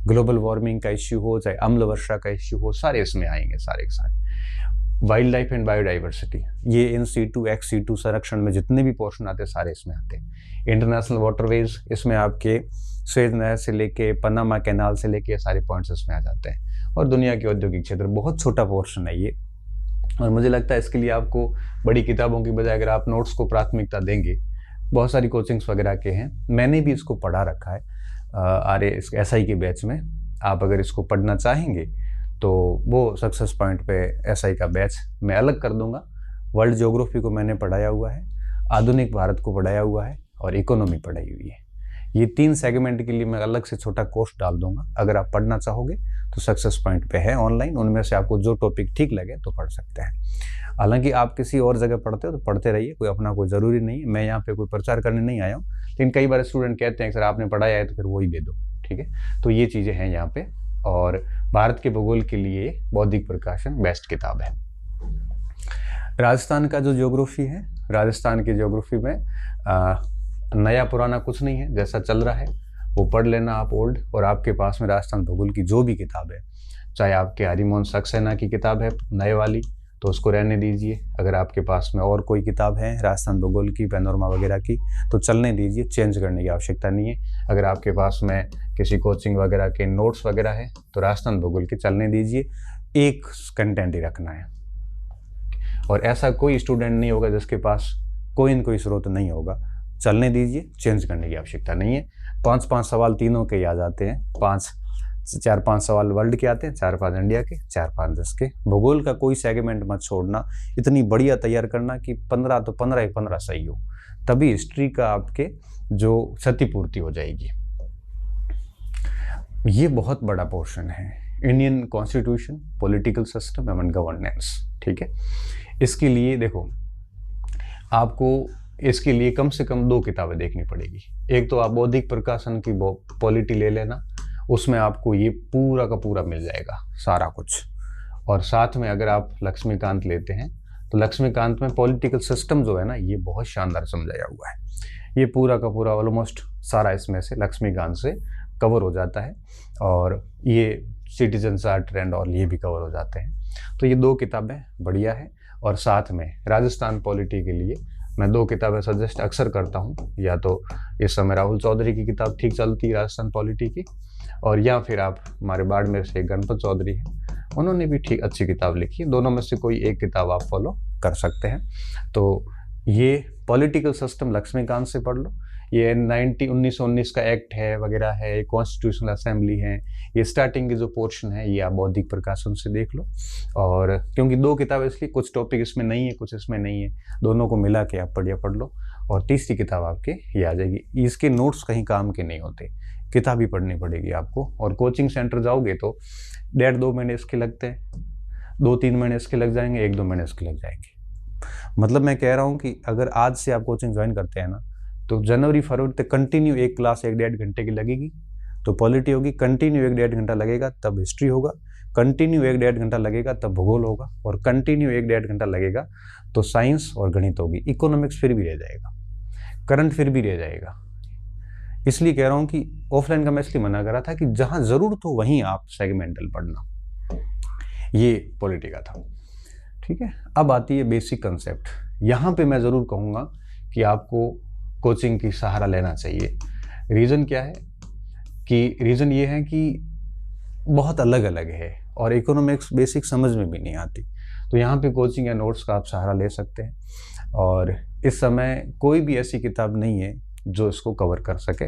ग्लोबल वार्मिंग का इश्यू हो, चाहे अम्ल वर्षा का इश्यू हो, सारे इसमें आएंगे सारे के सारे। वाइल्ड लाइफ एंड बायोडाइवर्सिटी, ये इन सीटू एक्स सीटू संरक्षण में जितने भी पोर्शन आते हैं सारे इसमें आते हैं। इंटरनेशनल वाटरवेज, इसमें आपके सुएज नहर से लेके पनामा कैनाल से लेके सारे पॉइंट्स इसमें आ जाते हैं। और दुनिया के औद्योगिक क्षेत्र, बहुत छोटा पोर्शन है ये, और मुझे लगता है इसके लिए आपको बड़ी किताबों की बजाय अगर आप नोट्स को प्राथमिकता देंगे, बहुत सारी कोचिंग्स वगैरह के हैं, मैंने भी इसको पढ़ा रखा है SI के बैच में। आप अगर इसको पढ़ना चाहेंगे तो वो सक्सेस पॉइंट पे SI का बैच मैं अलग कर दूंगा। वर्ल्ड ज्योग्राफी को मैंने पढ़ाया हुआ है, आधुनिक भारत को पढ़ाया हुआ है, और इकोनॉमी पढ़ाई हुई है। ये 3 सेगमेंट के लिए मैं अलग से छोटा कोर्स डाल दूंगा। अगर आप पढ़ना चाहोगे तो सक्सेस पॉइंट पे है ऑनलाइन, उनमें से आपको जो टॉपिक ठीक लगे तो पढ़ सकते हैं। हालांकि आप किसी और जगह पढ़ते हो तो पढ़ते रहिए, कोई अपना कोई ज़रूरी नहीं है। मैं यहाँ पे कोई प्रचार करने नहीं आया हूँ, लेकिन कई बार स्टूडेंट कहते हैं सर आपने पढ़ाया है तो फिर वही दे दो, ठीक है। तो ये चीज़ें हैं यहाँ पे, और भारत के भूगोल के लिए बौद्धिक प्रकाशन बेस्ट किताब है। राजस्थान का जो ज्योग्राफी है, राजस्थान की ज्योग्राफी में नया पुराना कुछ नहीं है, जैसा चल रहा है वो पढ़ लेना आप ओल्ड। और आपके पास में राजस्थान भूगोल की जो भी किताब है, चाहे आपके हरिमोहन सक्सेना की किताब है नए वाली, तो उसको रहने दीजिए। अगर आपके पास में और कोई किताब है राजस्थान भूगोल की, पैनोरमा वगैरह की, तो चलने दीजिए, चेंज करने की आवश्यकता नहीं है। अगर आपके पास में किसी कोचिंग वगैरह के नोट्स वगैरह है तो राजस्थान भूगोल के चलने दीजिए, एक कंटेंट ही रखना है। और ऐसा कोई स्टूडेंट नहीं होगा जिसके पास कोई न कोई स्रोत नहीं होगा, चलने दीजिए, चेंज करने की आवश्यकता नहीं है। 5-5 सवाल तीनों के याद आते हैं, 5 4-5 सवाल वर्ल्ड के आते हैं, 4-5 इंडिया के, 4-5 देश के। भूगोल का कोई सेगमेंट मत छोड़ना, इतनी बढ़िया तैयार करना कि 15 तो 15 ही 15 सही हो, तभी हिस्ट्री का आपके जो क्षतिपूर्ति हो जाएगी। ये बहुत बड़ा पोर्शन है, Indian constitution, political system and governance, ठीक है। इसके लिए देखो, आपको इसके लिए कम से कम 2 किताबें देखनी पड़ेगी। एक तो आप बौद्धिक प्रकाशन की पॉलिटी ले लेना, उसमें आपको ये पूरा का पूरा मिल जाएगा सारा कुछ। और साथ में अगर आप लक्ष्मीकांत लेते हैं तो लक्ष्मीकांत में पॉलिटिकल सिस्टम जो है ना, ये बहुत शानदार समझाया हुआ है। ये पूरा का पूरा ऑलमोस्ट सारा इसमें से लक्ष्मीकांत से कवर हो जाता है, और ये सिटीजन आर्ट ट्रेंड और ये भी कवर हो जाते हैं। तो ये 2 किताबें बढ़िया है। और साथ में राजस्थान पॉलिटी के लिए मैं 2 किताबें सजेस्ट अक्सर करता हूँ, या तो इस समय राहुल चौधरी की किताब ठीक चलती है राजस्थान पॉलिटी की, और या फिर आप हमारे बाड़मेर से गणपत चौधरी हैं, उन्होंने भी ठीक अच्छी किताब लिखी है। दोनों में से कोई एक किताब आप फॉलो कर सकते हैं। तो ये पॉलिटिकल सिस्टम लक्ष्मीकांत से पढ़ लो, ये 1919 का एक्ट है वगैरह है, ये कॉन्स्टिट्यूशनल असेंबली है, ये स्टार्टिंग की जो पोर्शन है ये आप बौद्धिक प्रकाशन से देख लो। और क्योंकि 2 किताब इसलिए, कुछ टॉपिक इसमें नहीं है, कुछ इसमें नहीं है, दोनों को मिला के आप बढ़िया पढ़ लो, और तीसरी किताब आपके ये आ जाएगी। इसके नोट्स कहीं काम के नहीं होते, किताब ही पढ़नी पड़ेगी आपको। और कोचिंग सेंटर जाओगे तो 1.5-2 महीने इसके लगते हैं, 2-3 महीने इसके लग जाएंगे, 1-2 महीने इसके लग जाएंगे। मतलब मैं कह रहा हूँ कि अगर आज से आप कोचिंग ज्वाइन करते हैं ना, तो जनवरी फरवरी तक कंटिन्यू एक क्लास 1-1.5 घंटे की लगेगी तो पॉलिटी होगी, कंटिन्यू 1-1.5 घंटा लगेगा तब हिस्ट्री होगा, कंटिन्यू 1-1.5 घंटा लगेगा तब भूगोल होगा, और कंटिन्यू 1-1.5 घंटा लगेगा तो साइंस और गणित होगी। इकोनॉमिक्स फिर भी रह जाएगा, करंट फिर भी रह जाएगा। इसलिए कह रहा हूँ कि ऑफलाइन का मैं इसलिए मना कर रहा था कि जहाँ ज़रूरत हो वहीं आप सेगमेंटल पढ़ना, ये पॉलिटी का था, ठीक है। अब आती है बेसिक कंसेप्ट। यहाँ पे मैं ज़रूर कहूँगा कि आपको कोचिंग की सहारा लेना चाहिए। रीज़न क्या है कि रीज़न ये है कि बहुत अलग अलग है और इकोनॉमिक्स बेसिक समझ में भी नहीं आती, तो यहाँ पे कोचिंग या नोट्स का आप सहारा ले सकते हैं। और इस समय कोई भी ऐसी किताब नहीं है जो इसको कवर कर सके।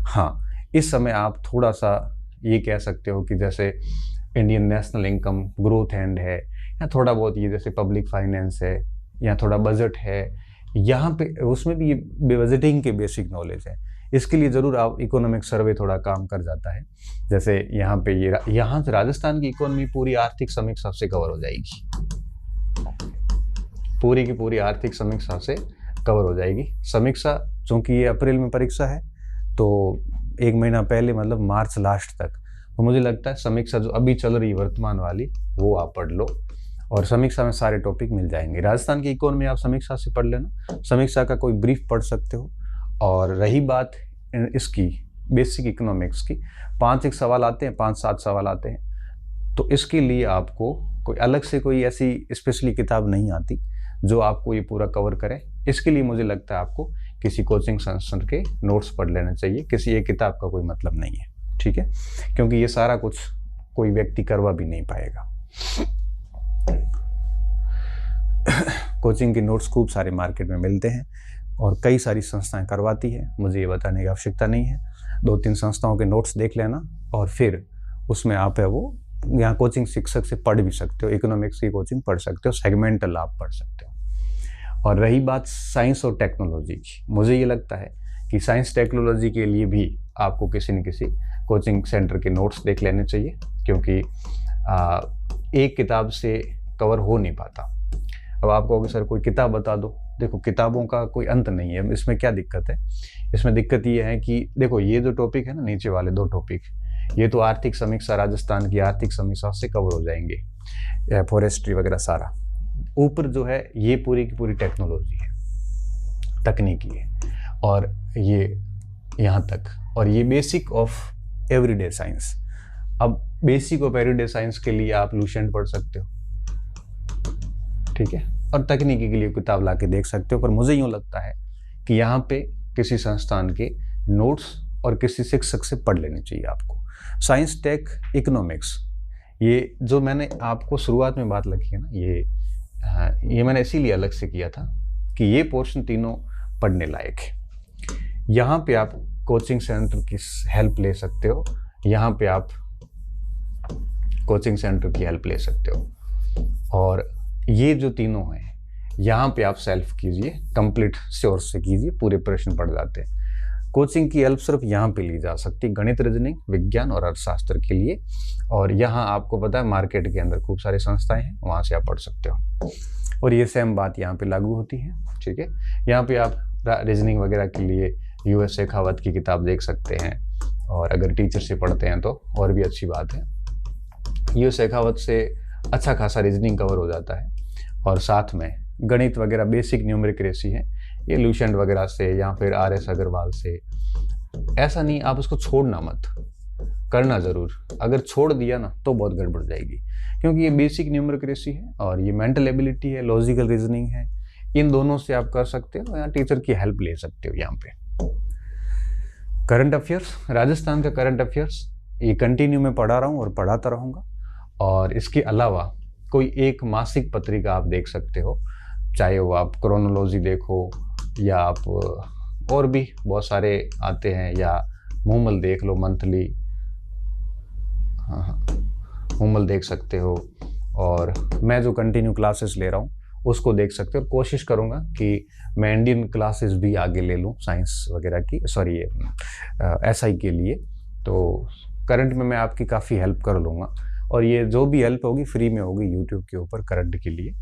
हाँ, इस समय आप थोड़ा सा ये कह सकते हो कि जैसे Indian national income growth and है, या थोड़ा बहुत ये जैसे पब्लिक फाइनेंस है, या थोड़ा बजट है, यहाँ पे उसमें भी ये बजटिंग के बेसिक नॉलेज है। इसके लिए ज़रूर आप इकोनॉमिक सर्वे थोड़ा काम कर जाता है। जैसे यहाँ पे यहाँ से राजस्थान की इकोनॉमी पूरी आर्थिक समीक्षा से कवर हो जाएगी, पूरी की पूरी आर्थिक समीक्षा से कवर हो जाएगी। समीक्षा चूँकि ये अप्रैल में परीक्षा है तो 1 महीना पहले मतलब मार्च लास्ट तक, तो मुझे लगता है समीक्षा जो अभी चल रही वर्तमान वाली वो आप पढ़ लो, और समीक्षा में सारे टॉपिक मिल जाएंगे। राजस्थान की इकोनॉमी आप समीक्षा से पढ़ लेना, समीक्षा का कोई ब्रीफ पढ़ सकते हो। और रही बात इसकी बेसिक इकोनॉमिक्स की, 5-1 सवाल आते हैं, 5-7 सवाल आते हैं, तो इसके लिए आपको कोई अलग से कोई ऐसी स्पेशली किताब नहीं आती जो आपको ये पूरा कवर करे। इसके लिए मुझे लगता है आपको किसी कोचिंग संस्थान के नोट्स पढ़ लेना चाहिए, किसी एक किताब का कोई मतलब नहीं है, ठीक है, क्योंकि ये सारा कुछ कोई व्यक्ति करवा भी नहीं पाएगा। कोचिंग के नोट्स खूब सारे मार्केट में मिलते हैं और कई सारी संस्थाएं करवाती है, मुझे ये बताने की आवश्यकता नहीं है। 2-3 संस्थाओं के नोट्स देख लेना और फिर उसमें आप है वो यहाँ कोचिंग शिक्षक से पढ़ भी सकते हो, इकोनॉमिक्स की कोचिंग पढ़ सकते हो, सेगमेंटल आप पढ़ सकते हो। और रही बात साइंस और टेक्नोलॉजी की, मुझे ये लगता है कि साइंस टेक्नोलॉजी के लिए भी आपको किसी न किसी कोचिंग सेंटर के नोट्स देख लेने चाहिए, क्योंकि एक किताब से कवर हो नहीं पाता। अब आप कहोगे सर कोई किताब बता दो, देखो किताबों का कोई अंत नहीं है। इसमें क्या दिक्कत है, इसमें दिक्कत ये है कि देखो ये जो टॉपिक है ना, नीचे वाले 2 टॉपिक, ये तो आर्थिक समीक्षा, राजस्थान की आर्थिक समीक्षा से कवर हो जाएंगे, फॉरेस्ट्री वगैरह सारा। ऊपर जो है ये पूरी की पूरी टेक्नोलॉजी है, तकनीकी है, और ये यहाँ तक, और ये बेसिक ऑफ एवरीडे साइंस। अब बेसिक ऑफ एवरीडे साइंस के लिए आप लुसेंट पढ़ सकते हो, ठीक है, और तकनीकी के लिए किताब ला के देख सकते हो। पर मुझे यूँ लगता है कि यहाँ पे किसी संस्थान के नोट्स और किसी शिक्षक से पढ़ लेनी चाहिए आपको। साइंस, टेक, इकोनॉमिक्स, ये जो मैंने आपको शुरुआत में बात लिखी है ना, ये मैंने इसीलिए अलग से किया था कि ये पोर्शन तीनों पढ़ने लायक है। यहाँ पे आप कोचिंग सेंटर की हेल्प ले सकते हो, यहाँ पे आप कोचिंग सेंटर की हेल्प ले सकते हो। और ये जो तीनों हैं यहाँ पे आप सेल्फ कीजिए, कंप्लीट सोर्स से कीजिए, पूरे प्रश्न पढ़ जाते हैं। कोचिंग की हेल्प सिर्फ यहाँ पे ली जा सकती है गणित, रीजनिंग, विज्ञान और अर्थशास्त्र के लिए। और यहाँ आपको पता है मार्केट के अंदर खूब सारी संस्थाएं हैं, वहाँ से आप पढ़ सकते हो। और ये सेम बात यहाँ पे लागू होती है, ठीक है। यहाँ पे आप रीजनिंग वगैरह के लिए US शेखावत की किताब देख सकते हैं, और अगर टीचर से पढ़ते हैं तो और भी अच्छी बात है। US शेखावत से अच्छा खासा रीजनिंग कवर हो जाता है, और साथ में गणित वगैरह बेसिक न्यूमेरिक रेसी है ये लुसेंट वगैरह से या फिर RS अग्रवाल से। ऐसा नहीं, आप उसको छोड़ना मत, करना ज़रूर। अगर छोड़ दिया ना तो बहुत गड़बड़ जाएगी, क्योंकि ये बेसिक न्यूमेरिक रेसी है और ये मेंटल एबिलिटी है, लॉजिकल रीजनिंग है। इन दोनों से आप कर सकते हो, या टीचर की हेल्प ले सकते हो। यहाँ पे करंट अफेयर्स, राजस्थान का करंट अफेयर्स ये कंटिन्यू में पढ़ा रहा हूँ और पढ़ाता रहूँगा। और इसके अलावा कोई एक मासिक पत्रिका आप देख सकते हो, चाहे वो आप क्रोनोलॉजी देखो या आप और भी बहुत सारे आते हैं, या मूमल देख लो मंथली, हाँ मूमल देख सकते हो। और मैं जो कंटिन्यू क्लासेस ले रहा हूँ उसको देख सकते हो। और कोशिश करूँगा कि मैं इंडियन क्लासेस भी आगे ले लूँ साइंस वगैरह की, सॉरी ये SI के लिए। तो करंट में मैं आपकी काफ़ी हेल्प कर लूँगा, और ये जो भी हेल्प होगी फ्री में होगी यूट्यूब के ऊपर करंट के लिए,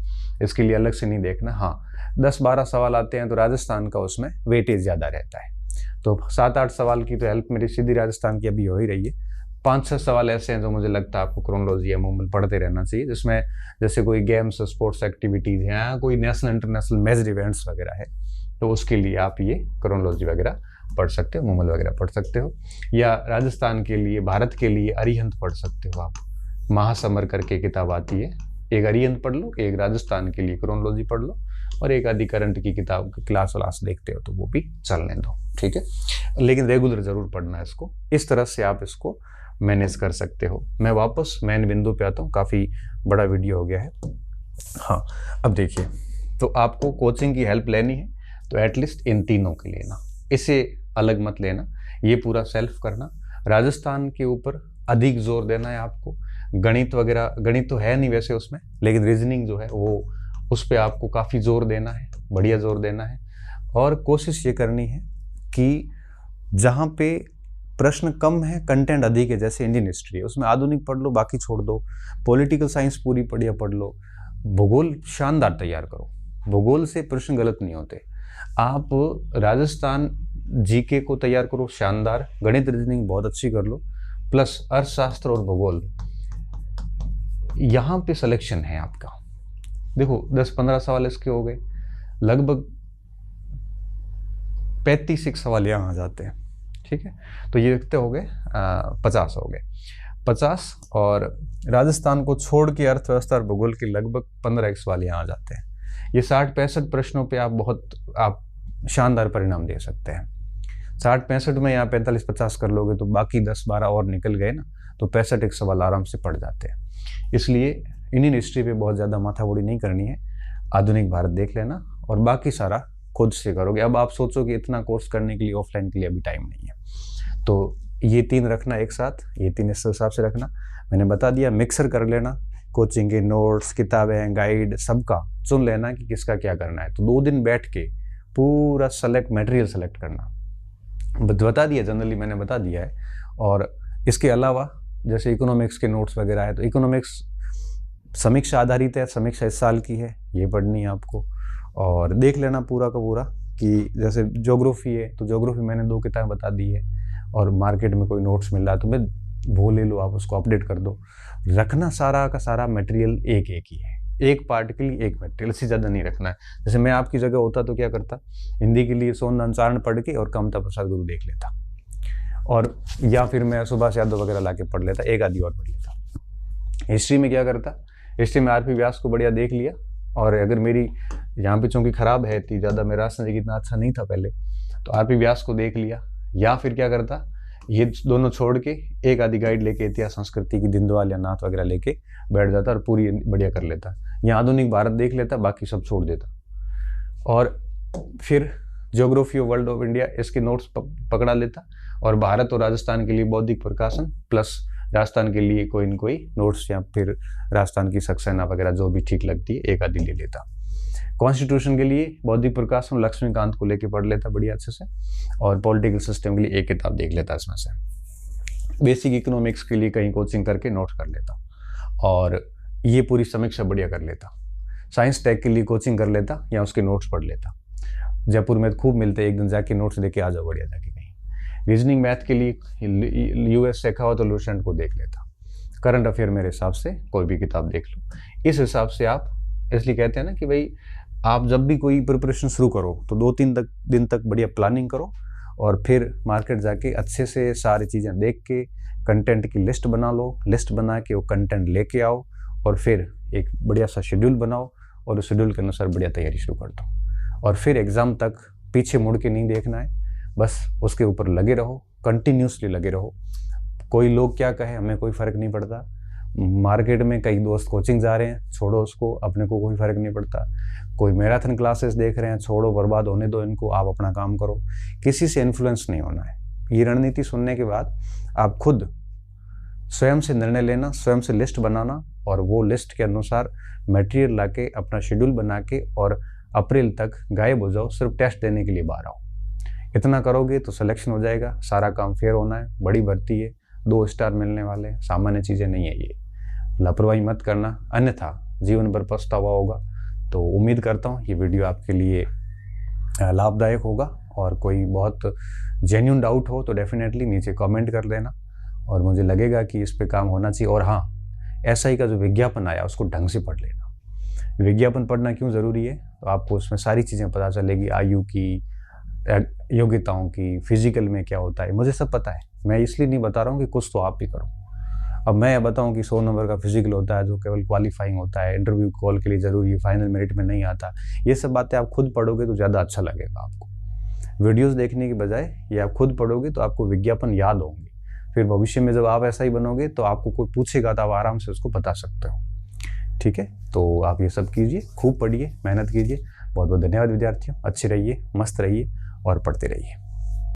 इसके लिए अलग से नहीं देखना। हाँ 10-12 सवाल आते हैं तो राजस्थान का उसमें वेटेज ज़्यादा रहता है, तो 7-8 सवाल की तो हेल्प मेरी सीधी राजस्थान की अभी हो ही रही है। 5-6 सवाल ऐसे हैं जो मुझे लगता है आपको क्रोनोलॉजी या मूमल पढ़ते रहना चाहिए, जिसमें जैसे कोई गेम्स, स्पोर्ट्स एक्टिविटीज़ हैं, कोई नेशनल इंटरनेशनल मेजर इवेंट्स वगैरह है, तो उसके लिए आप ये क्रोनोलॉजी वगैरह पढ़ सकते हो, मूमल वगैरह पढ़ सकते हो। या राजस्थान के लिए, भारत के लिए अरिहंत पढ़ सकते हो आप, महासमर करके किताब आती है, एक अरिहंत पढ़ लो, एक राजस्थान के लिए क्रोनोलॉजी पढ़ लो, और एक आदि करंट की किताब क्लास देखते हो तो वो भी चलने दो, ठीक है। लेकिन रेगुलर जरूर पढ़ना है इसको। इस तरह से आप इसको मैनेज कर सकते हो। मैं वापस मेन बिंदु पे आता हूँ, काफ़ी बड़ा वीडियो हो गया है। हाँ अब देखिए, तो आपको कोचिंग की हेल्प लेनी है तो एटलीस्ट इन तीनों के लेना, इसे अलग मत लेना, ये पूरा सेल्फ करना। राजस्थान के ऊपर अधिक जोर देना है आपको। गणित वगैरह, गणित तो है नहीं वैसे उसमें, लेकिन रीजनिंग जो है वो उस पर आपको काफ़ी जोर देना है, बढ़िया जोर देना है। और कोशिश ये करनी है कि जहाँ पे प्रश्न कम है कंटेंट अधिक है, जैसे इंडियन हिस्ट्री है उसमें आधुनिक पढ़ लो, बाकी छोड़ दो। पॉलिटिकल साइंस पूरी बढ़िया पढ़ लो। भूगोल शानदार तैयार करो, भूगोल से प्रश्न गलत नहीं होते। आप राजस्थान GK को तैयार करो शानदार, गणित रीजनिंग बहुत अच्छी कर लो, प्लस अर्थशास्त्र और भूगोल, यहाँ पे सिलेक्शन है आपका। देखो 10-15 सवाल इसके हो गए, लगभग 35 सवाल यहाँ आ जाते हैं, ठीक है। तो ये कितने हो गए, 50 हो गए, 50। और राजस्थान को छोड़ के अर्थव्यवस्था और भूगोल के लगभग 15 सवाल यहाँ आ जाते हैं। ये 60-65 प्रश्नों पे आप शानदार परिणाम दे सकते हैं। 60-65 में यहाँ 45-50 कर लोगे तो बाकी 10-12 और निकल गए ना, तो 65 सवाल आराम से पड़ जाते हैं। इसलिए इंडियन हिस्ट्री पे बहुत ज़्यादा माथामुड़ी नहीं करनी है, आधुनिक भारत देख लेना और बाकी सारा खुद से करोगे। अब आप सोचो कि इतना कोर्स करने के लिए ऑफलाइन के लिए अभी टाइम नहीं है, तो ये 3 रखना एक साथ, ये 3 इस हिसाब से रखना। मैंने बता दिया, मिक्सर कर लेना, कोचिंग के नोट्स, किताबें, गाइड सबका चुन लेना कि किसका क्या करना है। तो 2 दिन बैठ के पूरा मटेरियल सेलेक्ट करना, बता दिया, जनरली मैंने बता दिया है। और इसके अलावा जैसे इकोनॉमिक्स के नोट्स वगैरह है, तो इकोनॉमिक्स समीक्षा आधारित है, समीक्षा इस साल की है, ये पढ़नी है आपको। और देख लेना पूरा का पूरा कि जैसे ज्योग्राफी है तो ज्योग्राफी मैंने 2 किताबें बता दी है, और मार्केट में कोई नोट्स मिल रहा है तो मैं वो ले लो, आप उसको अपडेट कर दो। रखना सारा का सारा मटेरियल एक ही है, एक पार्ट के लिए एक मटेरियल, इससे ज़्यादा नहीं रखना है। जैसे मैं आपकी जगह होता तो क्या करता, हिंदी के लिए सोनदान चारण पढ़ के और कमता प्रसाद गुरु देख लेता, और या फिर मैं सुभाष यादव वगैरह ला के पढ़ लेता, एक आधी और पढ़ लेता। हिस्ट्री में क्या करता, हिस्ट्री में RP व्यास को बढ़िया देख लिया, और अगर मेरी यहाँ पे चूँकि ख़राब है इतनी ज़्यादा, मेरा राजस्थान इतना अच्छा नहीं था पहले, तो RP व्यास को देख लिया। या फिर क्या करता, ये दोनों छोड़ के एक आधी गाइड लेके इतिहास संस्कृति की दिंदवाल या नाथ वगैरह लेके बैठ जाता और पूरी बढ़िया कर लेता। यहाँ आधुनिक भारत देख लेता, बाकी सब छोड़ देता। और फिर geography of world of India इसके नोट्स पकड़ा लेता, और भारत और राजस्थान के लिए बौद्धिक प्रकाशन प्लस राजस्थान के लिए कोई न कोई नोट्स या फिर राजस्थान की सक्सेना वगैरह जो भी ठीक लगती है एक आधी ले लेता। कॉन्स्टिट्यूशन के लिए बौद्धिक प्रकाश में लक्ष्मीकांत को लेके पढ़ लेता बढ़िया अच्छे से, और पॉलिटिकल सिस्टम के लिए एक किताब देख लेता इसमें से। बेसिक इकोनॉमिक्स के लिए कहीं कोचिंग करके नोट कर लेता और ये पूरी समीक्षा बढ़िया कर लेता। साइंस टेक के लिए कोचिंग कर लेता या उसके नोट्स पढ़ लेता। जयपुर में खूब मिलते, एक दिन जाके नोट्स लेके आ जाओ बढ़िया जाके कहीं। रीजनिंग मैथ के लिए यूएस सीखा हो तो लूसेंट को देख लेता। करंट अफेयर मेरे हिसाब से कोई भी किताब देख लो। इस हिसाब से आप, इसलिए कहते हैं ना कि भाई आप जब भी कोई प्रिपरेशन शुरू करो तो 2-3 दिन तक बढ़िया प्लानिंग करो और फिर मार्केट जाके अच्छे से सारी चीज़ें देख के कंटेंट की लिस्ट बना लो। लिस्ट बना के वो कंटेंट लेके आओ और फिर एक बढ़िया सा शेड्यूल बनाओ और उस शेड्यूल के अनुसार बढ़िया तैयारी शुरू कर दो। और फिर एग्ज़ाम तक पीछे मुड़ के नहीं देखना है, बस उसके ऊपर लगे रहो, कंटिन्यूसली लगे रहो। कोई लोग क्या कहे हमें कोई फ़र्क नहीं पड़ता। मार्केट में कई दोस्त कोचिंग जा रहे हैं, छोड़ो उसको, अपने को कोई फ़र्क नहीं पड़ता। कोई मैराथन क्लासेस देख रहे हैं, छोड़ो, बर्बाद होने दो इनको, आप अपना काम करो। किसी से इन्फ्लुएंस नहीं होना है। ये रणनीति सुनने के बाद आप खुद स्वयं से निर्णय लेना, स्वयं से लिस्ट बनाना और वो लिस्ट के अनुसार मटेरियल लाके अपना शेड्यूल बना के और अप्रैल तक गायब हो जाओ, सिर्फ टेस्ट देने के लिए बाहर आओ। इतना करोगे तो सिलेक्शन हो जाएगा, सारा काम फेयर होना है। बड़ी भर्ती है, 2 स्टार मिलने वाले, सामान्य चीज़ें नहीं है ये। लापरवाही मत करना, अन्यथा जीवन भर पछतावा होगा। तो उम्मीद करता हूँ ये वीडियो आपके लिए लाभदायक होगा, और कोई बहुत जेन्युइन डाउट हो तो डेफिनेटली नीचे कमेंट कर देना और मुझे लगेगा कि इस पे काम होना चाहिए। और हाँ, एसआई का जो विज्ञापन आया उसको ढंग से पढ़ लेना। विज्ञापन पढ़ना क्यों ज़रूरी है, तो आपको उसमें सारी चीज़ें पता चलेगी, आयु की, योग्यताओं की, फिजिकल में क्या होता है, मुझे सब पता है। मैं इसलिए नहीं बता रहा हूँ कि कुछ तो आप भी करो। अब मैं बताऊं कि 100 नंबर का फिजिकल होता है जो केवल क्वालिफाइंग होता है, इंटरव्यू कॉल के लिए ज़रूरी है, फाइनल मेरिट में नहीं आता, ये सब बातें आप खुद पढ़ोगे तो ज़्यादा अच्छा लगेगा आपको। वीडियोस देखने की बजाय ये आप खुद पढ़ोगे तो आपको विज्ञापन याद होंगे। फिर भविष्य में जब आप ऐसा ही बनोगे तो आपको कोई पूछेगा तो आप आराम से उसको बता सकते हो। ठीक है, तो आप ये सब कीजिए, खूब पढ़िए, मेहनत कीजिए। बहुत बहुत धन्यवाद विद्यार्थियों। अच्छे रहिए, मस्त रहिए और पढ़ते रहिए।